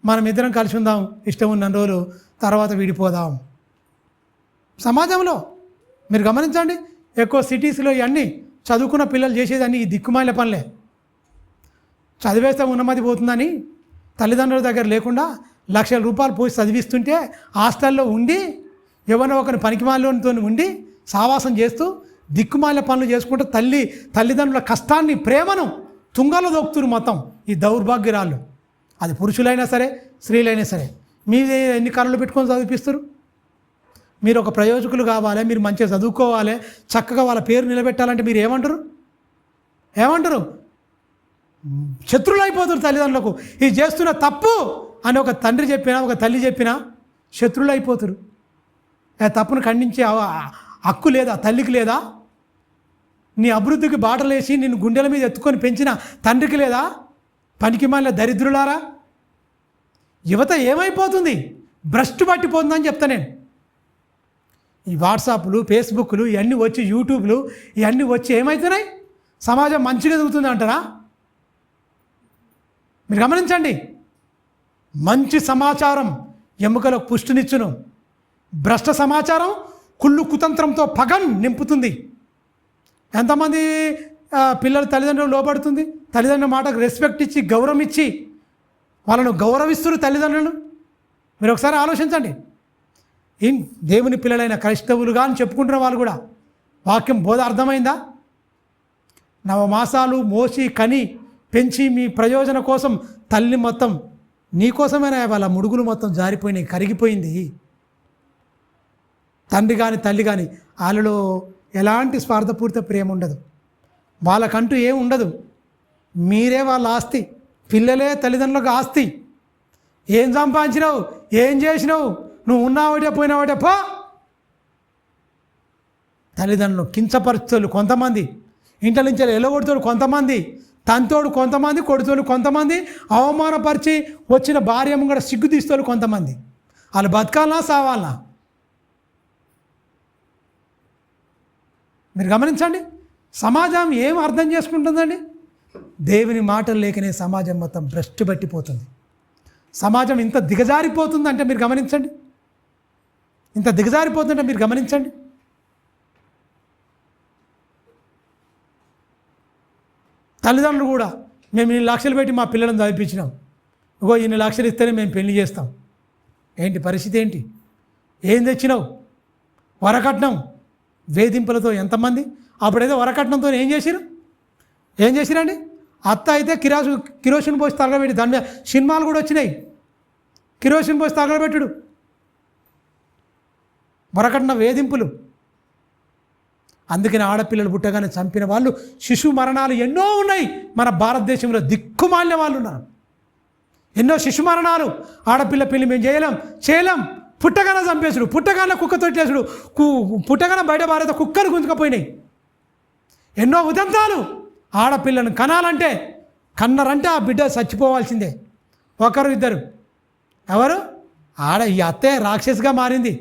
మనం ఇద్దరం కలిసి ఉందాం, ఇష్టం ఉన్న రోజులు తర్వాత విడిపోదాం. సమాజంలో మీరు గమనించండి, ఎక్కువ సిటీస్లో ఇవన్నీ చదువుకున్న పిల్లలు చేసేదాన్ని ఈ దిక్కుమాల పనులే. చదివేస్తే ఉన్నమతి పోతుందని తల్లిదండ్రుల దగ్గర లేకుండా లక్షల రూపాయలు పోసి చదివిస్తుంటే హాస్టల్లో ఉండి ఎవరో ఒకరి పనికిమాలితో ఉండి సావాసం చేస్తూ దిక్కుమాల పనులు చేసుకుంటూ తల్లిదండ్రుల కష్టాన్ని ప్రేమను తుంగలో దొక్కుతురు మొత్తం ఈ దౌర్భాగ్యరాళ్ళు. అది పురుషులైనా సరే స్త్రీలైనా సరే. మీరు ఎన్ని కళ్ళు పెట్టుకొని చదివిపిస్తారు? మీరు ఒక ప్రయోజకులు కావాలి, మీరు మంచిగా చదువుకోవాలి, చక్కగా వాళ్ళ పేరు నిలబెట్టాలంటే మీరు ఏమంటారు? శత్రువులు అయిపోతారు తల్లిదండ్రులకు. ఇది చేస్తున్న తప్పు అని ఒక తండ్రి చెప్పినా ఒక తల్లి చెప్పినా శత్రువులు అయిపోతారు. తప్పును ఖండించే హక్కు లేదా తల్లికి లేదా? నీ అభివృద్ధికి బాటలేసి నిన్ను గుండెల మీద ఎత్తుకొని పెంచిన తండ్రికి లేదా? పనికి మాలిన దరిద్రులారా, యువత ఏమైపోతుంది? భ్రష్టు పట్టిపోతుందని చెప్తా నేను. ఈ వాట్సాప్లు, ఫేస్బుక్లు ఇవన్నీ వచ్చి, యూట్యూబ్లు ఇవన్నీ వచ్చి ఏమవుతున్నాయి? సమాజం మంచిగా ఎదుగుతుంది అంటారా? మీరు గమనించండి. మంచి సమాచారం ఎముకలకు పుష్టినిచ్చును, భ్రష్ట సమాచారం కుళ్ళు కుతంత్రంతో పగన్ నింపుతుంది. ఎంతమంది పిల్లలు తల్లిదండ్రులు లోపడుతుంది? తల్లిదండ్రుల మాటకు రెస్పెక్ట్ ఇచ్చి గౌరవం ఇచ్చి వాళ్ళను గౌరవిస్తున్నారు తల్లిదండ్రులను. మీరు ఒకసారి ఆలోచించండి. దేవుని పిల్లలైన క్రైస్తవులుగా అని చెప్పుకుంటున్న వాళ్ళు కూడా వాక్యం బోధ అర్థమైందా? నవమాసాలు మోసి కని పెంచి మీ ప్రయోజన కోసం తల్లి మొత్తం నీకోసమైనా వాళ్ళ ముడుగులు మొత్తం జారిపోయినాయి, కరిగిపోయింది. తండ్రి కానీ తల్లి కానీ వాళ్ళలో ఎలాంటి స్వార్థపూరిత ప్రేమ ఉండదు, వాళ్ళకంటూ ఏం ఉండదు. మీరే వాళ్ళ ఆస్తి, పిల్లలే తల్లిదండ్రులకు ఆస్తి. ఏం సంపాదించినావు, ఏం చేసినావు, నువ్వు ఉన్నావాటే పోయినావాటే పో. తల్లిదండ్రులు కించపరుచుతోళ్ళు కొంతమంది, ఇంటి నుంచి ఎలగొడుతోడు కొంతమంది, తంతోడు కొంతమంది, కొడుతోళ్ళు కొంతమంది, అవమానపరిచి వచ్చిన భార్య ముంగడ సిగ్గు తీస్తోళ్ళు కొంతమంది. వాళ్ళు బతకాలనా సావాలనా? మీరు గమనించండి. సమాజం ఏం అర్థం చేసుకుంటుందండి? దేవుని మాటలు లేకనే సమాజం మొత్తం భ్రష్టు పట్టిపోతుంది. సమాజం ఇంత దిగజారిపోతుందంటే మీరు గమనించండి. ఇంత దిగజారిపోతుందంటే మీరు గమనించండి. తల్లిదండ్రులు కూడా మేము ఇన్ని లక్షలు పెట్టి మా పిల్లలను చదివించినాం, ఇన్ని లక్షలు ఇస్తేనే మేము పెళ్లి చేస్తాం. ఏంటి పరిస్థితి? ఏంటి? ఏం తెచ్చినావు? వరకట్నం వేధింపులతో ఎంతమంది? అప్పుడైతే వరకట్నంతో ఏం చేసిరండి? అత్త అయితే కిరోసిన్ పోసి తగలబెట్టి, దాని మీద సినిమాలు కూడా వచ్చినాయి. కిరోసిన్ పోసి తగలబెట్టుడు, వరకట్న వేధింపులు. అందుకని ఆడపిల్లలు పుట్టగానే చంపిన వాళ్ళు, శిశు మరణాలు ఎన్నో ఉన్నాయి మన భారతదేశంలో. దిక్కుమాలిన వాళ్ళు ఉన్నారు, ఎన్నో శిశు మరణాలు. ఆడపిల్ల పెళ్లి మేము చేయలేం, పుట్టగానే చంపేసుడు, పుట్టగానే కుక్క తొట్టేసుడు, పుట్టగానే బయట భారత కుక్కలు గుంజుకపోయినాయి. ఎన్నో ఉదంతాలు. ఆడపిల్లను కన్నరంటే ఆ బిడ్డ చచ్చిపోవాల్సిందే. ఒకరు ఇద్దరు ఎవరు? ఈ అత్తే రాక్షసిగా మారింది,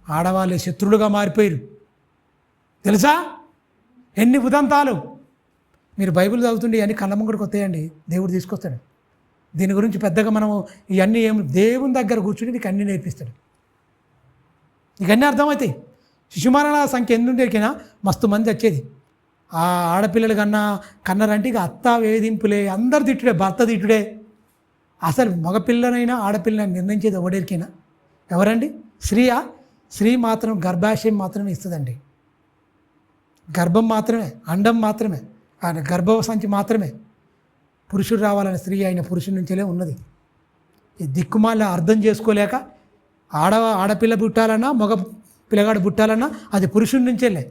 ఆడవాళ్ళే శత్రులుగా మారిపోయారు. తెలుసా ఎన్ని ఉదంతాలు? మీరు బైబిల్ చదువుతుండే ఇవన్నీ కళ్ళ ముంగడికి వస్తాయండి, దేవుడు తీసుకొస్తాడు. దీని గురించి పెద్దగా మనం ఇవన్నీ దేవుని దగ్గర కూర్చుని నీకు అన్నీ నేర్పిస్తాడు, నీకు అన్నీ అర్థమవుతాయి. శిశుమరణాల సంఖ్య ఎందుంటేకినా మస్తు మంది వచ్చేది. ఆ ఆడపిల్లలు కన్నరంటే ఇక అత్త వేధింపులే, అందరు తిట్టుడే, భర్త తిట్టుడే. అసలు మగపిల్లనైనా ఆడపిల్లని నిర్ణయించేది ఎవడేరికైనా ఎవరండి? స్త్రీ మాత్రం గర్భాశయం మాత్రమే ఇస్తుందండి. గర్భం మాత్రమే, అండం మాత్రమే, గర్భసంచి మాత్రమే. పురుషుడు రావాలని స్త్రీ అయిన పురుషుడి నుంచేలే ఉన్నది. ఈ దిక్కుమాల అర్థం చేసుకోలేక ఆడపిల్ల పుట్టాలన్నా మగ పిల్లగాడు పుట్టాలన్నా అది పురుషుడి నుంచేలే.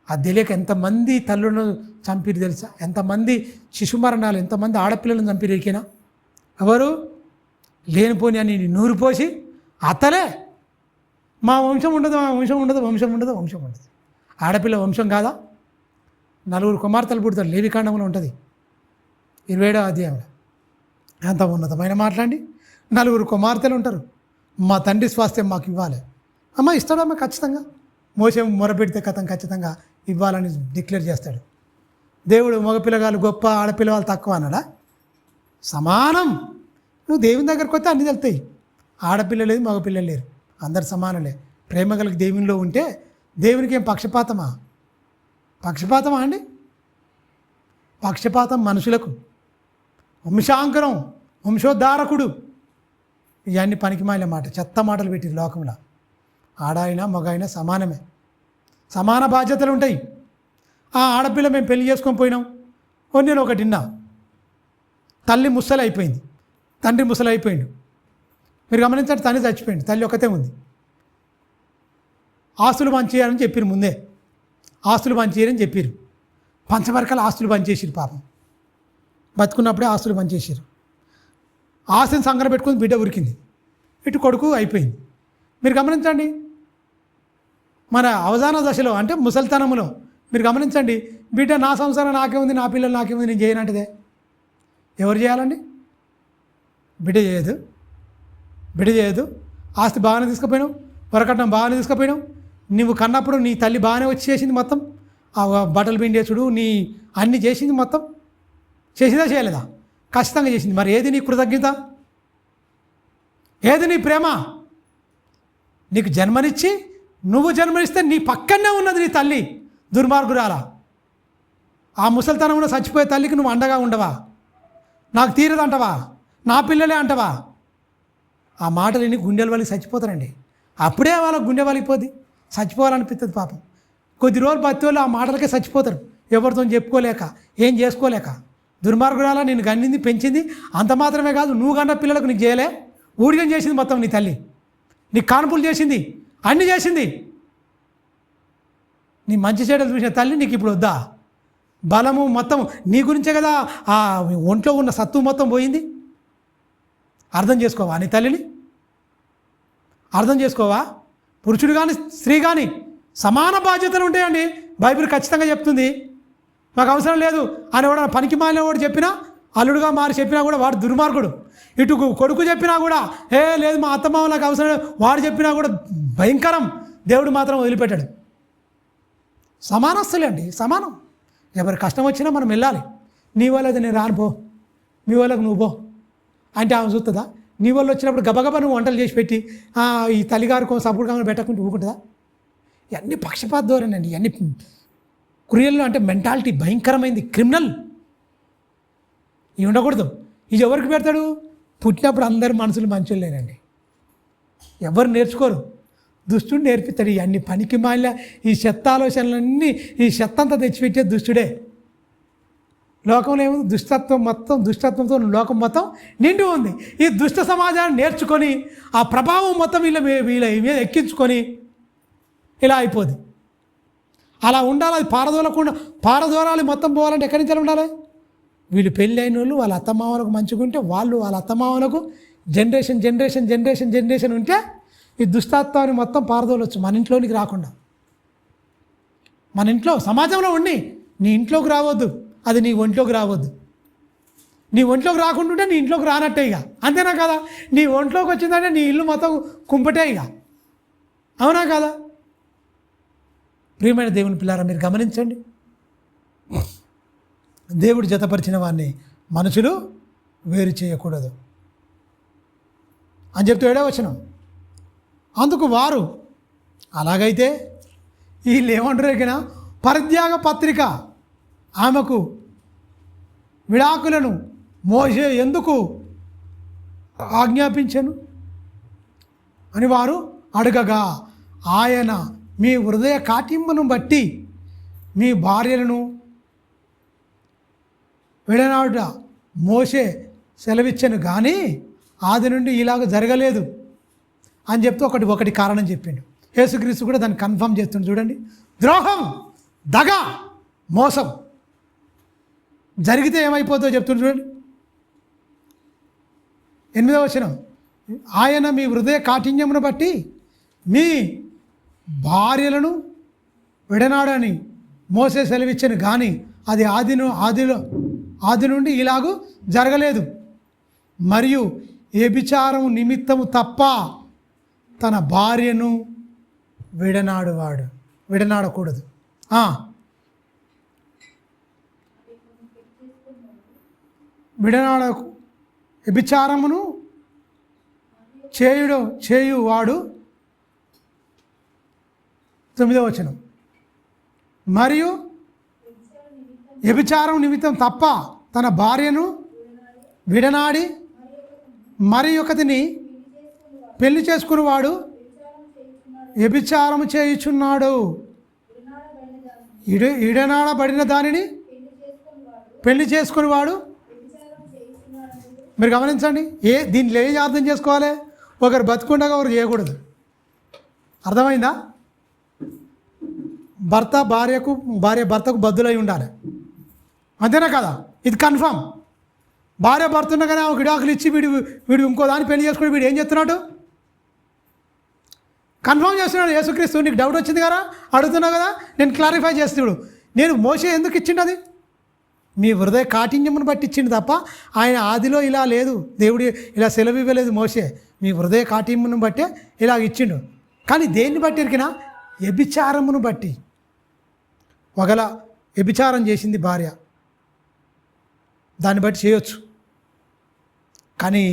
అది తెలియక ఎంతమంది తల్లులను చంపిరు తెలుసా? ఎంతమంది శిశు మరణాలు, ఎంతమంది ఆడపిల్లలను చంపిరు ఎరికినా? ఎవరు? లేనిపోని అని నూరిపోసి అత్తలే మా వంశం ఉండదు, ఆడపిల్ల వంశం కాదా? 4 కుమార్తెలు పుడతారు, లేవికాండంలో ఉంటుంది 27వ అధ్యాయంలో. ఎంత ఉన్నతమైన మాట్లాడి, 4 కుమార్తెలు ఉంటారు. మా తండ్రి స్వాస్థ్యం మాకు ఇవ్వాలి. అమ్మ ఇస్తాడమ్మా ఖచ్చితంగా. మోసే మొరపెడితే ఖచ్చితంగా ఇవ్వాలని డిక్లేర్ చేస్తాడు. దేవుడు మగపిల్లగాలు గొప్ప, ఆడపిల్లవాళ్ళు తక్కువ అన్నాడా? సమానం. నువ్వు దేవుని దగ్గరకు వస్తే అన్నీ తెలుస్తాయి. ఆడపిల్ల లేదు, మగపిల్లలు లేరు, అందరు సమానలే. ప్రేమ కలిగి దేవునిలో ఉంటే దేవునికి ఏం పక్షపాతమా అండి? పక్షపాతం మనుషులకు, వంశాంకరం, వంశోద్ధారకుడు, ఇవన్నీ పనికిమాలిన మాట, చెత్త మాటలు పెట్టి లోకంలో. ఆడాయినా మగాయినా సమానమే, సమాన బాధ్యతలు ఉంటాయి. ఆ ఆడపిల్ల మేము పెళ్లి చేసుకొని పోయినాం, నేను ఒకటి విన్నా, తల్లి ముసలి అయిపోయింది, తండ్రి ముసలి అయిపోయిండు. మీరు గమనించండి, తండ్రి చచ్చిపోయింది, తల్లి ఒకతే ఉంది. ఆస్తులు పంచేయాలని చెప్పారు, ముందే ఆస్తులు పంచేయరని చెప్పారు. పంచవర్గాల ఆస్తులు పంచేసారు, పాపం బతుకున్నప్పుడే ఆస్తులు పంచేసారు. ఆస్తిని సంగర పెట్టుకుని బిడ్డ ఉరికింది, ఇటు కొడుకు అయిపోయింది. మీరు గమనించండి, మన అవసాన దశలో అంటే ముసలితనంలో మీరు గమనించండి, బిడ్డ నా సంసారం నాకే ఉంది, నా పిల్లలు నాకే ఉంది, నేను చేయనంటదే. ఎవరు చేయాలండి? బిడ్డ చేయదు, బిడ్డ చేయదు. ఆస్తి బాగానే తీసుకుపోయినావు, వరకట్నం బాగానే తీసుకుపోయినావు, నువ్వు కన్నప్పుడు నీ తల్లి బాగానే వచ్చి చేసింది మొత్తం, ఆ బట్టలు పిండేసుడు నీ అన్నీ చేసింది మొత్తం. చేసిందా చేయలేదా? ఖచ్చితంగా చేసింది. మరి ఏది నీ కృతజ్ఞత? ఏది నీ ప్రేమ? నీకు జన్మనిచ్చి నువ్వు జన్మనిస్తే నీ పక్కనే ఉన్నది నీ తల్లి, దుర్మార్గురాల. ఆ ముసలితనంలో చచ్చిపోయే తల్లికి నువ్వు అండగా ఉండవా? నాకు తీరదంటవా? నా పిల్లలే అంటవా? ఆ మాటలు విని గుండెల వాళ్ళకి చచ్చిపోతారండి. అప్పుడే వాళ్ళకి గుండె వలిగిపోద్ది, చచ్చిపోవాలనిపిస్తుంది పాపం. కొద్ది రోజులు బతి వాళ్ళు ఆ మాటలకే చచ్చిపోతారు, ఎవరితో చెప్పుకోలేక, ఏం చేసుకోలేక. దుర్మార్గురాల నిన్ను గన్నింది, పెంచింది. అంత మాత్రమే కాదు, నువ్వు కన్నా పిల్లలకు నీకు చేయలే, ఊడిగం చేసింది మొత్తం నీ తల్లి, నీ కాన్పులు చేసింది, అన్నీ చేసింది. నీ మంచి చెడ్డలు చూసిన తల్లి నీకు ఇప్పుడు వద్దా? బలము మొత్తం నీ గురించే కదా, ఆ ఒంట్లో ఉన్న సత్తు మొత్తం పోయింది. అర్థం చేసుకోవా నీ తల్లిని? అర్థం చేసుకోవా? పురుషుడు కానీ స్త్రీ కానీ సమాన బాధ్యతలు ఉంటాయండి. బైబిల్ ఖచ్చితంగా చెప్తుంది. మాకు అవసరం లేదు అని కూడా పనికి మాలిన వాడు చెప్పినా, అల్లుడుగా మారి చెప్పినా కూడా వాడు దుర్మార్గుడు. ఇటు కొడుకు చెప్పినా కూడా లేదు మా అత్తమామ నాకు అవసరం లేదు వాడు చెప్పినా కూడా భయంకరం. దేవుడు మాత్రం వదిలిపెట్టాడు. సమానస్తులే అండి, సమానం. ఎవరి కష్టం వచ్చినా మనం వెళ్ళాలి. నీ వాళ్ళది నేను రాను, పో, మీ వాళ్ళకు నువ్వు పో అంటే ఆమె చూస్తుందా? నీ వాళ్ళు వచ్చినప్పుడు గబగబా నువ్వు వంటలు చేసి పెట్టి ఈ తల్లిగారు సపోర్ట్ కావాలి పెట్టకుంటే ఊకుంటుందా? ఇవన్నీ పక్షపాత ధోరణి, ఇవన్నీ క్రియల్లో అంటే మెంటాలిటీ భయంకరమైంది, క్రిమినల్. ఇవి ఉండకూడదు. ఇది ఎవరికి పెడతాడు? పుట్టినప్పుడు అందరు మనుషులు మంచోళ్ళేనండి, ఎవరు నేర్చుకోరు. దుష్టుడు నేర్పిస్తాడు ఇవన్నీ పనికి మాల ఈ చెత్త ఆలోచనలన్నీ, ఈ చెత్త అంతా తెచ్చిపెట్టే దుష్టుడే. లోకంలో ఏముంది? దుష్టత్వం మొత్తం, దుష్టత్వంతో లోకం మొత్తం నిండి ఉంది. ఈ దుష్ట సమాజాన్ని నేర్చుకొని ఆ ప్రభావం మొత్తం వీళ్ళ మీద ఎక్కించుకొని ఇలా అయిపోద్ది. అలా ఉండాలి. అది పారదోరాలి మొత్తం పోవాలంటే ఎక్కడి నుంచి ఉండాలి? వీళ్ళు పెళ్ళి అయిన వాళ్ళు వాళ్ళ అత్తమామలకు మంచిగా ఉంటే, వాళ్ళు వాళ్ళ అత్తమామలకు జనరేషన్ ఉంటే ఈ దుష్టత్వాన్ని మొత్తం పారదోలవచ్చు మన ఇంట్లోనికి రాకుండా. మన ఇంట్లో సమాజంలో ఉండి నీ ఇంట్లోకి రావద్దు, అది నీ ఒంట్లోకి రావద్దు. నీ ఒంట్లోకి రాకుండా ఉంటే నీ ఇంట్లోకి రానట్టే ఇక, అంతేనా కదా? నీ ఒంట్లోకి వచ్చిందంటే నీ ఇల్లు మొత్తం కుంపటే ఇక, అవునా కదా? ప్రియమైన దేవుని పిల్లారా, మీరు గమనించండి, దేవుడు జతపరిచిన వారిని మనుషులు వేరు చేయకూడదు అని చెప్తూ 7వ వచనం. అందుకు వారు, అలాగైతే వీళ్ళు ఏమంటారు ఎగిన పరిత్యాగ పత్రిక ఆమెకు విడాకులను మోసే ఎందుకు ఆజ్ఞాపించను అని వారు అడగగా, ఆయన మీ హృదయ కాఠిన్యమును బట్టి మీ భార్యలను విడనాడుట మోసే సెలవిచ్చను కానీ ఆది నుండి ఇలాగ జరగలేదు అని చెప్తూ ఒకటి కారణం చెప్పిండు. యేసుక్రీస్తు కూడా దాన్ని కన్ఫర్మ్ చేస్తుండు. చూడండి, ద్రోహం, దగ, మోసం జరిగితే ఏమైపోతుందో చెప్తుండు. చూడండి 8వ వచనం, ఆయన మీ హృదయ కాఠిన్యమును బట్టి మీ భార్యలను విడనాడని మోసే సెలవిచ్చను కానీ అది ఆది నుండి ఇలాగూ జరగలేదు. మరియు వ్యభిచారం నిమిత్తము తప్ప తన భార్యను విడనాడకూడదు. వ్యభిచారమును చేయువాడు 9వ వచనం, మరియు వ్యభిచారం నిమిత్తం తప్ప తన భార్యను విడనాడి మరి ఒకతిని పెళ్లి చేసుకునేవాడు వ్యభిచారము చేయుచున్నాడు. ఇడనాడబడిన దానిని పెళ్లి చేసుకునేవాడు. మీరు గమనించండి, దీన్ని ఏం అర్థం చేసుకోవాలి? ఒకరు బతుకుండగా ఒకరు చేయకూడదు. అర్థమైందా? భార్య భర్తకు బద్దులై ఉండాలి, అంతేనా కదా? ఇది కన్ఫర్మ్. భార్య భర్త ఉండగానే ఆమె విడాకులు ఇచ్చి వీడు ఇంకో దాన్ని పెళ్లి చేసుకుని వీడు ఏం చేస్తున్నాడు? కన్ఫర్మ్ చేస్తున్నాడు. యేసుక్రీస్తు నీకు డౌట్ వచ్చింది కదా, అడుగుతున్నావు కదా, నేను క్లారిఫై చేస్తున్నాడు. నేను మోసే ఎందుకు ఇచ్చిండు? అది మీ హృదయ కాఠిన్యమును బట్టి ఇచ్చిండు తప్ప ఆయన ఆదిలో ఇలా లేదు. దేవుడు ఇలా సెలవు ఇవ్వలేదు మోసే, మీ హృదయ కాఠిన్యమును బట్టే ఇలా ఇచ్చిండు. కానీ దేన్ని బట్టి ఇరికినా? వ్యభిచారమును బట్టి. ఒకవేళ వ్యభిచారం చేసింది భార్య, దాన్ని బట్టి చేయొచ్చు. కానీ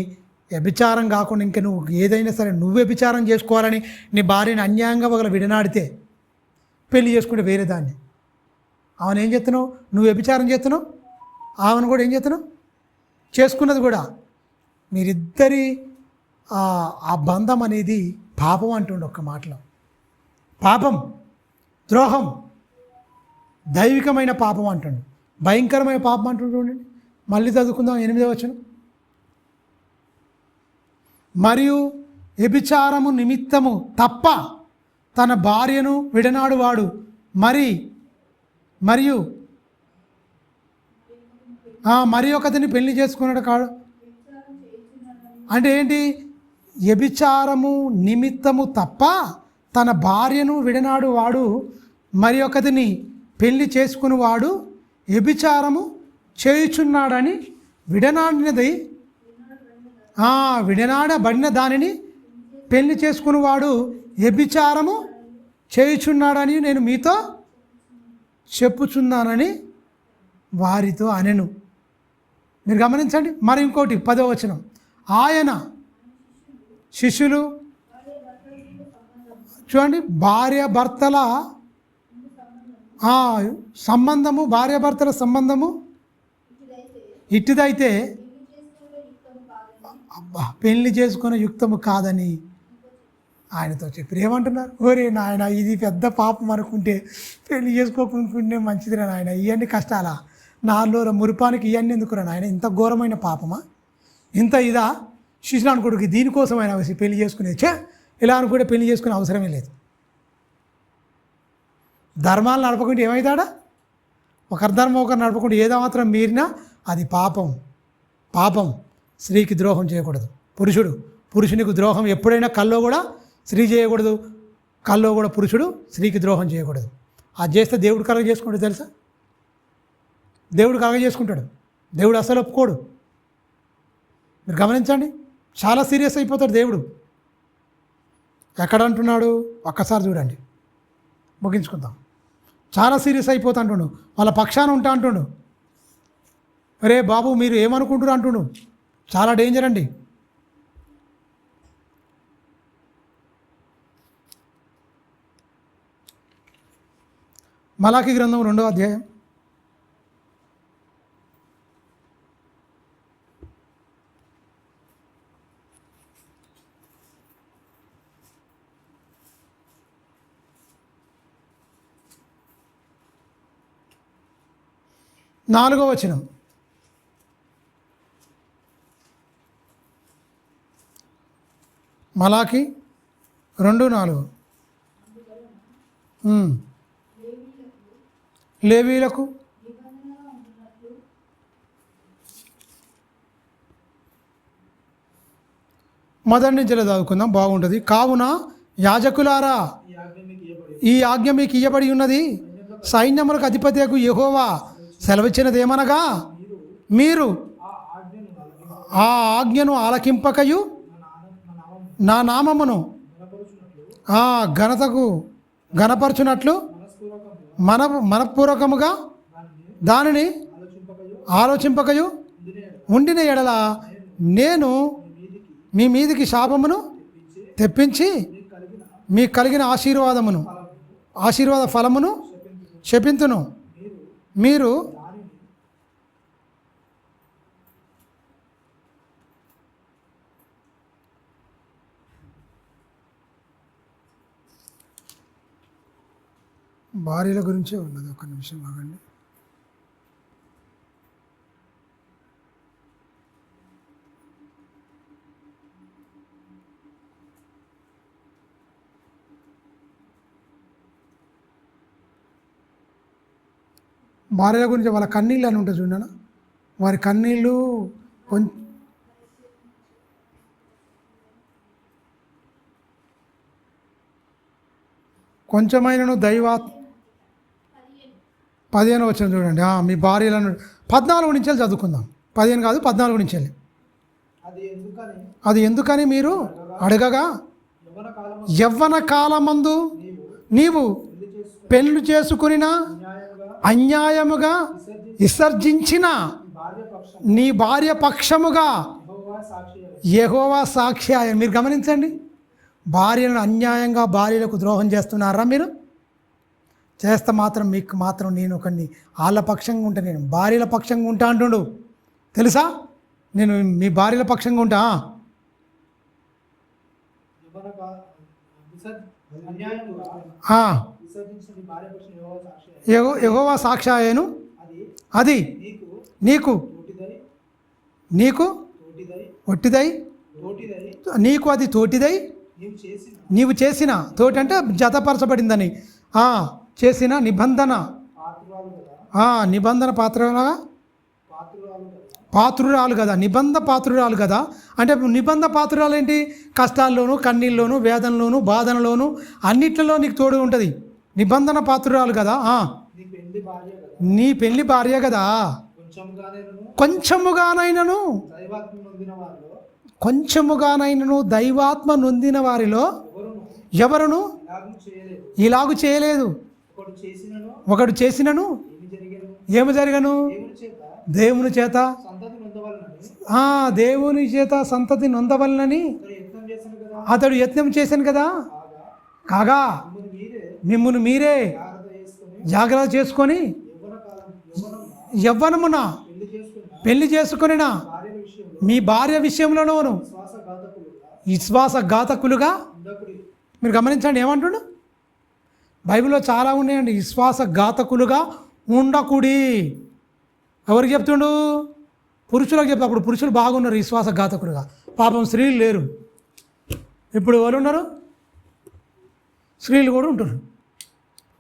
వ్యభిచారం కాకుండా ఇంకా నువ్వు ఏదైనా సరే నువ్వు వ్యభిచారం చేసుకోవాలని నీ భార్యని అన్యాయంగా ఒకవేళ విడనాడితే పెళ్లి చేసుకుంటే వేరే దాన్ని, ఆమెను ఏం చేస్తున్నావు? నువ్వు వ్యభిచారం చేస్తున్నావు, ఆమెను కూడా ఏం చేస్తున్నావు? చేసుకున్నది కూడా. మీరిద్దరి ఆ బంధం అనేది పాపం అంటుండే ఒక్క మాటలో. పాపం, ద్రోహం, దైవికమైన పాపం అంటుండు, భయంకరమైన పాపం అంటుండండి. మళ్ళీ చదువుకుందాం 8వ వచనం. మరియు వ్యభిచారము నిమిత్తము తప్ప తన భార్యను విడనాడు వాడు మరియు ఒకతిని పెళ్లి చేసుకున్నాడు కాడు. అంటే ఏంటి? వ్యభిచారము నిమిత్తము తప్ప తన భార్యను విడనాడు వాడు మరి ఒకతిని పెళ్లి చేసుకుని వాడు వ్యభిచారము చేయుచున్నాడని విడనాడబడిన దానిని పెళ్లి చేసుకుని వాడు వ్యభిచారము చేయుచున్నాడని నేను మీతో చెప్పుచున్నానని వారితో అనెను. మీరు గమనించండి. మరి ఇంకోటి 10వ వచనం. ఆయన శిష్యులు చూడండి, భార్యాభర్తల సంబంధము ఇట్టిదైతే పెళ్లి చేసుకునే యుక్తము కాదని ఆయనతో చెప్పారు. ఏమంటున్నారు? ఓరే నాయన, ఇది పెద్ద పాపం అనుకుంటే పెళ్లి చేసుకోకుంటే మంచిదిరా నాయన, ఇవన్నీ కష్టాలా, నాలో మురిపానికి ఇవన్నీ ఎందుకురా నాయన, ఇంత ఘోరమైన పాపమా, ఇంత ఇదా? శిష్యులు అనుకోడు దీనికోసం ఆయన పెళ్లి చేసుకునేది. ఇలా అనుకుంటే పెళ్లి చేసుకునే అవసరమే లేదు. ధర్మాలు నడపకుంటే ఏమవుతాడా? ఒకరి ధర్మం ఒకరు నడపకుండా ఏదో మాత్రం మీరినా అది పాపం. స్త్రీకి ద్రోహం చేయకూడదు. పురుషునికి ద్రోహం ఎప్పుడైనా కల్లో కూడా స్త్రీ చేయకూడదు, కల్లో కూడా పురుషుడు స్త్రీకి ద్రోహం చేయకూడదు. అది చేస్తే దేవుడు కలగ చేసుకుంటాడు తెలుసా? దేవుడు కలగ చేసుకుంటాడు. దేవుడు అసలు ఒప్పుకోడు. మీరు గమనించండి, చాలా సీరియస్ అయిపోతాడు దేవుడు. ఎక్కడ అంటున్నాడు? ఒక్కసారి చూడండి, ముగించుకుందాం. చాలా సీరియస్ అయిపోతా అంటుండు, వాళ్ళ పక్షాన ఉంటా అంటుండు. అరే బాబు మీరు ఏమనుకుంటారు అంటుండు. చాలా డేంజర్ అండి. మలాకి గ్రంథం 2వ అధ్యాయం 4వ వచనం. మలాకి 2:4. లేవీలకు మొదటి నుంచి చదువుకుందాం, బాగుంటుంది. కావున యాజకులారా, ఈ ఆజ్ఞ మీకు ఇయ్యబడి ఉన్నది, సైన్యములకు అధిపతియగు యెహోవా సెలవిచ్చినదేమనగా, మీరు ఆ ఆజ్ఞను ఆలకింపకయు నా నామమును ఘనపరచునట్లు మనపూర్వకముగా దానిని ఆలోచింపకయు ఉండిన ఎడల నేను మీ మీదికి శాపమును తెప్పించి మీకు కలిగిన ఆశీర్వాద ఫలమును శపింతును. మీరు భార్యల గురించే ఉన్నది, ఒక నిమిషం ఆగండి. భార్యల గురించి వాళ్ళ కన్నీళ్ళు అని ఉంటుంది చూడనా, వారి కన్నీళ్ళు కొంచెమైనను 15 వచ్చిన చూడండి. మీ భార్యలను 14 నుంచి చదువుకుందాం. 15 కాదు, 14 నుంచి. అది ఎందుకని మీరు అడగగా, యవ్వన కాలమందు నీవు పెళ్లి చేసుకునినా అన్యాయముగా విసర్జించిన నీ భార్య పక్షముగా యెహోవా సాక్షి ఆయన. మీరు గమనించండి, భార్యలను అన్యాయంగా భార్యలకు ద్రోహం చేస్తున్నారా మీరు? చేస్తే మాత్రం మీకు మాత్రం నేను ఒకడిని వాళ్ళ పక్షంగా ఉంటా, నేను భార్యల పక్షంగా ఉంటా అంటుండు. తెలుసా, నేను మీ భార్యల పక్షంగా ఉంటా. యెహోవా సాక్షాయను, అది నీకు ఒట్టిదై, నీకు అది తోటిదై, నీవు చేసిన తోటి అంటే జతపరచబడిందని చేసిన నిబంధన పాత్రురాలు కదా, నిబంధ పాత్రురాలు కదా. అంటే నిబంధ పాత్రురాలు ఏంటి? కష్టాల్లోనూ, కన్నీళ్ళలోనూ, వేదనలోనూ, బాధనలోనూ అన్నిట్లలో నీకు తోడు ఉంటుంది. నిబంధన పాత్రురాలు కదా. నీ పెళ్లి భార్య కదా. కొంచెముగానైనను దైవాత్మ నొందిన వారిలో ఎవరును ఇలాగు చేయలేదు. ఒకడు చేసినను ఏమి జరగను? దేవుని చేత సంతతి నొందవలనని అతడు యత్నం చేశాను కదా. కాగా మిమ్మును మీరే జాగ్రత్త చేసుకొని యవ్వనమున పెళ్లి చేసుకొనినా మీ భార్య విషయంలోనూ విశ్వాసఘాతకులుగా. మీరు గమనించండి ఏమంటుండు. బైబిల్లో చాలా ఉన్నాయండి. విశ్వాసఘాతకులుగా ఉండకుడి. ఎవరికి చెప్తుండు? పురుషులకు చెప్తా. అప్పుడు పురుషులు బాగున్నారు విశ్వాసఘాతకులుగా. పాపం స్త్రీలు లేరు. ఇప్పుడు ఎవరు ఉన్నారు? స్త్రీలు కూడా ఉంటారు.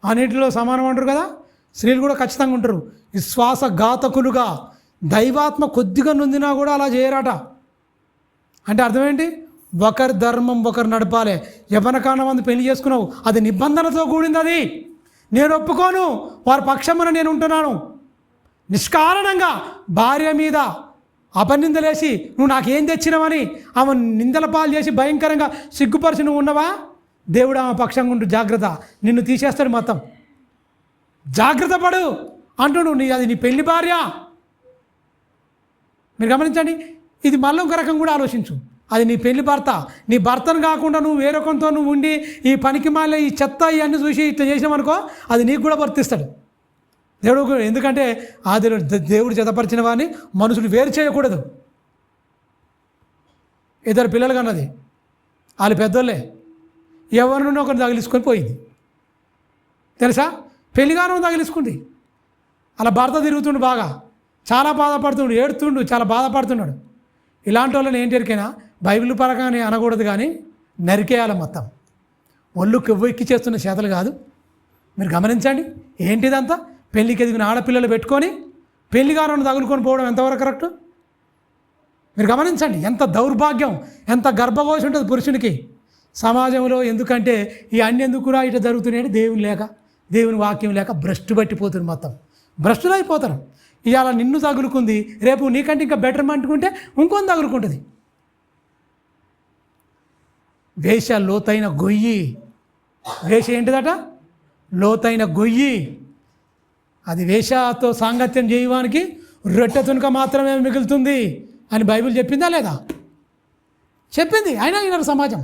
అన్నిటిలో సమానం అంటారు కదా. స్త్రీలు కూడా ఖచ్చితంగా ఉంటారు. విశ్వాసఘాతకులుగా, దైవాత్మ కొద్దిగా నొందినా కూడా అలా చేయరాట. అంటే అర్థం ఏంటి? ఒకరి ధర్మం ఒకరు నడపాలి. యవ్వన కాలం మంది పెళ్లి చేసుకున్నావు, అది నిబంధనతో కూడింది. అది నేను ఒప్పుకోను. వారి పక్షమున నేను ఉంటున్నాను. నిష్కారణంగా భార్య మీద అపనిందలేసి నువ్వు నాకేం తెచ్చినావని ఆమె నిందల పాలు చేసి భయంకరంగా సిగ్గుపరిచి నువ్వు ఉన్నవా? దేవుడు ఆమె పక్షంగా ఉంటూ జాగ్రత్త, నిన్ను తీసేస్తాడు మొత్తం. జాగ్రత్త పడు అంటుడు. అది నీ పెళ్లి భార్య. మీరు గమనించండి. ఇది మళ్ళీ ఒక రకం కూడా ఆలోచించు. అది నీ పెళ్లి భర్త. నీ భర్తను కాకుండా నువ్వు వేరొకంతో నువ్వు ఉండి ఈ పనికి మాలే ఈ చెత్త ఇవన్నీ చూసి ఇట్లా చేసామనుకో, అది నీకు కూడా వర్తిస్తాడు దేవుడు. ఎందుకంటే అది దేవుడు జతపరిచిన వారిని మనుషులు వేరు చేయకూడదు. ఇద్దరు పిల్లలు కన్నది, వాళ్ళు పెద్దోళ్ళే. ఎవరినో ఒకరు తగిలించుకొని పోయింది. తెలుసా? పెళ్లిగానం తగిలించుకుంది. అలా భర్త తిరుగుతుండు, బాగా చాలా బాధపడుతుండు, ఏడుతుండు, చాలా బాధపడుతున్నాడు. ఇలాంటి వాళ్ళని ఏంటి ఎరికైనా బైబిల్ పరగానే అనకూడదు, కానీ నరికేయాలి మొత్తం. ఒళ్ళు కొవ్వెక్కి చేస్తున్న చేతలు కాదు. మీరు గమనించండి. ఏంటిదంతా? పెళ్ళికి ఎదిగిన ఆడపిల్లలు పెట్టుకొని పెళ్లిగానం తగులుకొని పోవడం ఎంతవరకు కరెక్ట్? మీరు గమనించండి. ఎంత దౌర్భాగ్యం, ఎంత గర్భఘోష ఉంటుంది పురుషునికి సమాజంలో. ఎందుకంటే ఈ అన్ని ఎందుకురా ఇట్లా జరుగుతున్నాయి? దేవుని లేక, దేవుని వాక్యం లేక భ్రష్టు పట్టిపోతుంది. మొత్తం భ్రష్టులు అయిపోతారు. ఇవాళ నిన్ను తగులుకుంది, రేపు నీకంటే ఇంకా బెటర్ అంటుకుంటే ఇంకొని తగులుకుంటుంది. వేష లోతైన గొయ్యి. వేష ఏంటిదట? లోతైన గొయ్యి. అది వేషతో సాంగత్యం చేయడానికి రొట్టె తునక మాత్రమే మిగులుతుంది అని బైబిల్ చెప్పిందా లేదా? చెప్పింది. అయినా ఈనాడు సమాజం.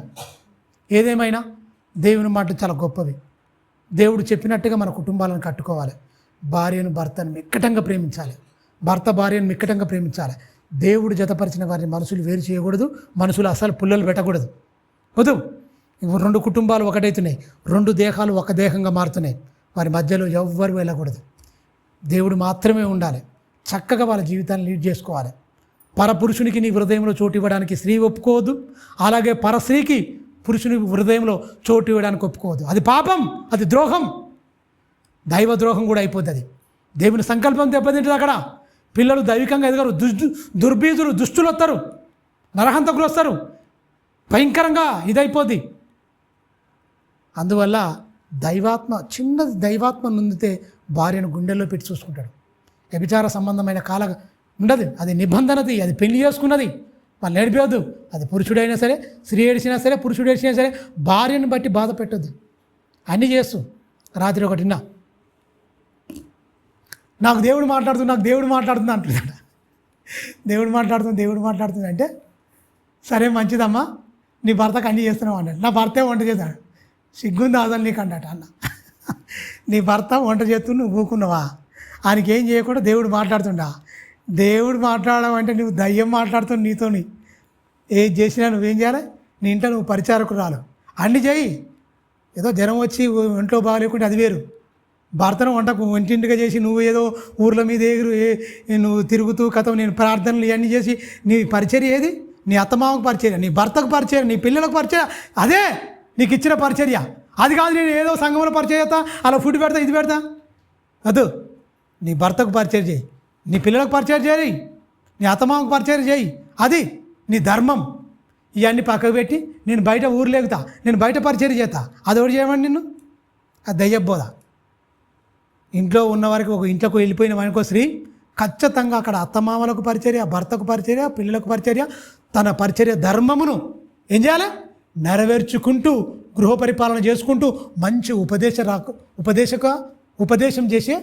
ఏదేమైనా దేవుని మాటలు చాలా గొప్పవి. దేవుడు చెప్పినట్టుగా మన కుటుంబాలను కట్టుకోవాలి. భార్యను భర్తను మిక్కటంగా ప్రేమించాలి. భర్త భార్యను మిక్కటంగా ప్రేమించాలి. దేవుడు జతపరిచిన వారిని మనుషులు వేరు చేయకూడదు. మనుషులు అసలు పుల్లలు పెట్టకూడదు. వద్దు. రెండు కుటుంబాలు ఒకటైతున్నాయి, రెండు దేహాలు ఒక దేహంగా మారుతున్నాయి. వారి మధ్యలో ఎవ్వరు వెళ్ళకూడదు. దేవుడు మాత్రమే ఉండాలి. చక్కగా వాళ్ళ జీవితాన్ని లీడ్ చేసుకోవాలి. పరపురుషునికి నీ హృదయంలో చోటు ఇవ్వడానికి స్త్రీ ఒప్పుకోవద్దు. అలాగే పరస్త్రీకి పురుషుని హృదయంలో చోటు ఇవ్వడానికి ఒప్పుకోవద్దు. అది పాపం, అది ద్రోహం, దైవ ద్రోహం కూడా అయిపోతుంది. దేవుని సంకల్పం దెబ్బతింటుంది. అక్కడ పిల్లలు దైవికంగా ఎదగరు. దుర్బీజులు, దుష్టులు వస్తారు, నరహంతకులు వస్తారు, భయంకరంగా ఇదైపోద్ది. అందువల్ల దైవాత్మ, చిన్నది దైవాత్మ నొందితే భార్యను గుండెల్లో పెట్టి చూసుకుంటాడు. వ్యభిచార సంబంధమైన కాల ఉండదు, అది నిబంధనది, అది పెళ్లి చేసుకున్నది, వాళ్ళు నడిపేవద్దు. అది పురుషుడైనా సరే, స్త్రీ ఏడిసినా సరే, పురుషుడు ఏడిసినా సరే భార్యను బట్టి బాధ పెట్టద్దు. అన్నీ చేస్తూ రాత్రి ఒకటిన్నా నాకు దేవుడు మాట్లాడుతుంది అంటున్నాడు. దేవుడు మాట్లాడుతుంది అంటే సరే మంచిదమ్మా, నీ భర్తకు అన్నీ చేస్తున్నావు అన్నాడు. నా భర్తే వంట చేశాడు. సిగ్గుంది అసలు నీకు అన్నట్టు. అన్న నీ భర్త వంట చేస్తూ నువ్వు ఊకున్నావా? ఆయనకి ఏం చేయకుండా దేవుడు మాట్లాడుతుండా? దేవుడు మాట్లాడడం అంటే నువ్వు దయ్యం మాట్లాడుతుంది నీతోని. ఏది చేసినా నువ్వేం చేయాలి? నీ ఇంట్లో నువ్వు పరిచారకురాలు, అన్నీ చేయి. ఏదో జ్వరం వచ్చి ఒంట్లో బాగాలేకుంటే అది వేరు. భర్తను వంటకు ఒంటింటిగా చేసి నువ్వు ఏదో ఊర్ల మీద ఎగురు నువ్వు తిరుగుతూ కథం నేను ప్రార్థనలు ఇవన్నీ చేసి నీ పరిచర్య ఏది? నీ అత్తమామకు పరిచర్య, నీ భర్తకు పరిచర్య, నీ పిల్లలకు పరిచర్య, అదే నీకు ఇచ్చిన పరిచర్య. అది కాదు నేను ఏదో సంఘంలో పరిచయం చేస్తా, అలా ఫుడ్ పెడతా, ఇది పెడతా. అదు నీ భర్తకు పరిచయం చేయి, నీ పిల్లలకు పరిచయం చేయి, నీ అత్తమామకు పరిచయం చేయి. అది నీ ధర్మం. ఇవన్నీ పక్కకు పెట్టి నేను బయట ఊర్లేగుతా, నేను బయట పరిచయం చేస్తా, అదొకటి చేయమండి నిన్ను. అది దయ్యబ్బోదా. ఇంట్లో ఉన్నవారికి ఒక ఇంట్లోకి వెళ్ళిపోయిన వానికో స్త్రీ ఖచ్చితంగా అక్కడ అత్తమామలకు పరిచర్య, భర్తకు పరిచర్య, పిల్లలకు పరిచర్య, తన పరిచర్య ధర్మమును ఏం చేయాలి? నెరవేర్చుకుంటూ గృహ పరిపాలన చేసుకుంటూ మంచి ఉపదేశం చేసే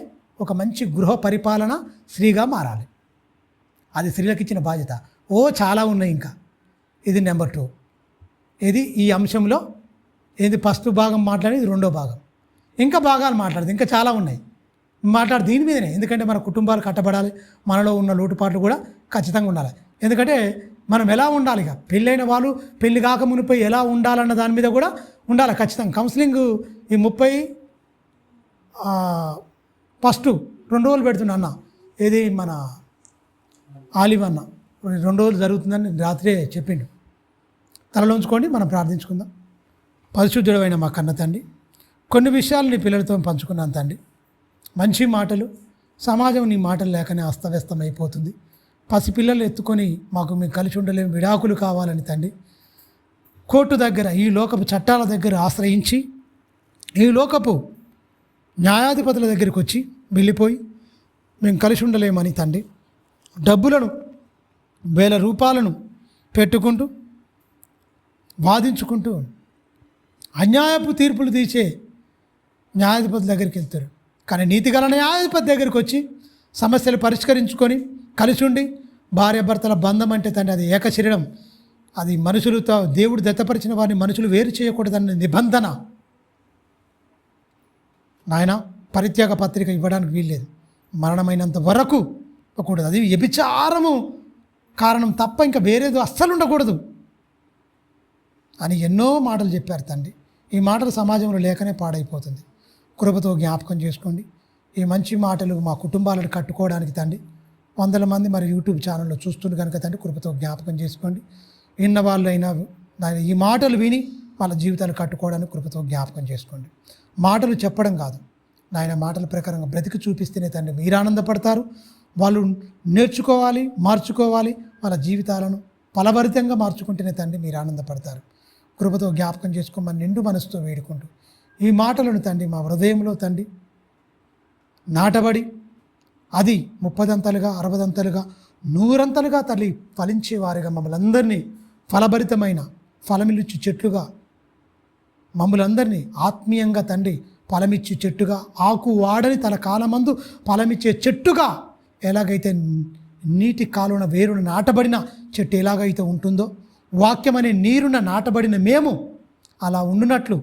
ఒక మంచి గృహ పరిపాలన స్త్రీగా మారాలి. అది స్త్రీలకు ఇచ్చిన బాధ్యత. చాలా ఉన్నాయి. ఇంకా ఇది నెంబర్ 2. ఇది ఈ అంశంలో ఏది ఫస్ట్ భాగం మాట్లాడేది, రెండో భాగం. ఇంకా భాగాలు మాట్లాడదు, ఇంకా చాలా ఉన్నాయి. దీని మీదనే. ఎందుకంటే మన కుటుంబాలు కట్టబడాలి, మనలో ఉన్న లోటుపాట్లు కూడా ఖచ్చితంగా ఉండాలి. ఎందుకంటే మనం ఎలా ఉండాలి, ఇక పెళ్ళైన వాళ్ళు పెళ్ళి కాక మునిపై ఎలా ఉండాలన్న దాని మీద కూడా ఉండాలి ఖచ్చితంగా. కౌన్సిలింగ్ ఈ 31 2 రోజులు పెడుతున్నా అన్న, ఏది మన ఆలివ్ అన్న 2 రోజులు జరుగుతుందని రాత్రే చెప్పిండు. తలలోంచుకోండి, మనం ప్రార్థించుకుందాం. పరిశుద్ధుడైన మా కన్న తండ్రి, కొన్ని విషయాలు నీ పిల్లలతో పంచుకున్నాను తండ్రి. మంచి మాటలు, సమాజం నీ మాటలు లేకనే అస్తవ్యస్తం అయిపోతుంది. పసిపిల్లలు ఎత్తుకొని మాకు మేము కలిసి ఉండలేము, విడాకులు కావాలని తండ్రి కోర్టు దగ్గర, ఈ లోకపు చట్టాల దగ్గర ఆశ్రయించి, ఈ లోకపు న్యాయాధిపతుల దగ్గరికి వచ్చి వెళ్ళిపోయి మేము కలిసి ఉండలేమని తండ్రి డబ్బులను 1000 రూపాయలను పెట్టుకుంటూ వాదించుకుంటూ అన్యాయపు తీర్పులు తీసే న్యాయాధిపతుల దగ్గరికి వెళ్తారు. కానీ నీతిగల న్యాయాధిపతి దగ్గరికి వచ్చి సమస్యలు పరిష్కరించుకొని కలిసి ఉండి భార్యాభర్తల బంధం అంటే తండ్రి అది ఏకశరీరం, అది మనుషులతో దేవుడు దత్తపరిచిన వారిని మనుషులు వేరు చేయకూడదన్న నిబంధన నాయన. పరిత్యాగ పత్రిక ఇవ్వడానికి వీల్లేదు, మరణమైనంత వరకు ఇవ్వకూడదు. అది వ్యభిచారము కారణం తప్ప ఇంకా వేరేదో అస్సలు ఉండకూడదు అని ఎన్నో మాటలు చెప్పారు తండ్రి. ఈ మాటలు సమాజంలో లేకనే పాడైపోతుంది. కృపతో జ్ఞాపకం చేసుకోండి. ఈ మంచి మాటలు మా కుటుంబాలను కట్టుకోవడానికి తండ్రి 100 మంది మరి యూట్యూబ్ ఛానల్లో చూస్తుంది కనుక తండ్రి కృపతో జ్ఞాపకం చేసుకోండి. విన్న వాళ్ళైనా ఈ మాటలు విని వాళ్ళ జీవితాలు కట్టుకోవడానికి కృపతో జ్ఞాపకం చేసుకోండి. మాటలు చెప్పడం కాదు నాయన, మాటల ప్రకారంగా బ్రతికి చూపిస్తేనే తండ్రి మీరు ఆనందపడతారు. వాళ్ళు నేర్చుకోవాలి, మార్చుకోవాలి, వాళ్ళ జీవితాలను ఫలభరితంగా మార్చుకుంటేనే తండ్రి మీరు ఆనందపడతారు. కృపతో జ్ఞాపకం చేసుకోమని నిండు మనసుతో వేడుకుంటూ ఈ మాటలను తండ్రి మా హృదయంలో తండ్రి నాటబడి అది 30 అంతలుగా 60 అంతలుగా 100 అంతలుగా తల్లి ఫలించేవారుగా మమ్మల్ని అందరినీ ఫలభరితమైన ఫలమిచ్చు చెట్లుగా మమ్మల్ని అందరినీ ఆత్మీయంగా తండ్రి ఫలమిచ్చే చెట్టుగా, ఆకు వాడని తన కాలమందు ఫలమిచ్చే చెట్టుగా ఎలాగైతే నీటి కాలువన వేరున నాటబడిన చెట్టు ఎలాగైతే ఉంటుందో, వాక్యం అనే నీరున నాటబడిన మేము అలా ఉండునట్లు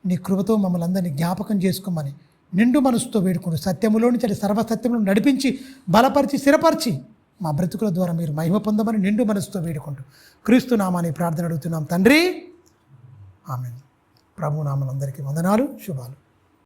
నీ కృపతో మమ్మల్ని అందరినీ జ్ఞాపకం చేసుకోమని నిండు మనసుతో వేడుకుంటూ సత్యములో నుంచి సర్వసత్యములను నడిపించి బలపరిచి స్థిరపరిచి మా బ్రతుకుల ద్వారా మీరు మహిమ పొందమని నిండు మనసుతో వేడుకుంటూ క్రీస్తు నామాన్ని ప్రార్థన అడుగుతున్నాం తండ్రి, ఆమేన్. ప్రభు నామమున అందరికీ వందనాలు, శుభాలు.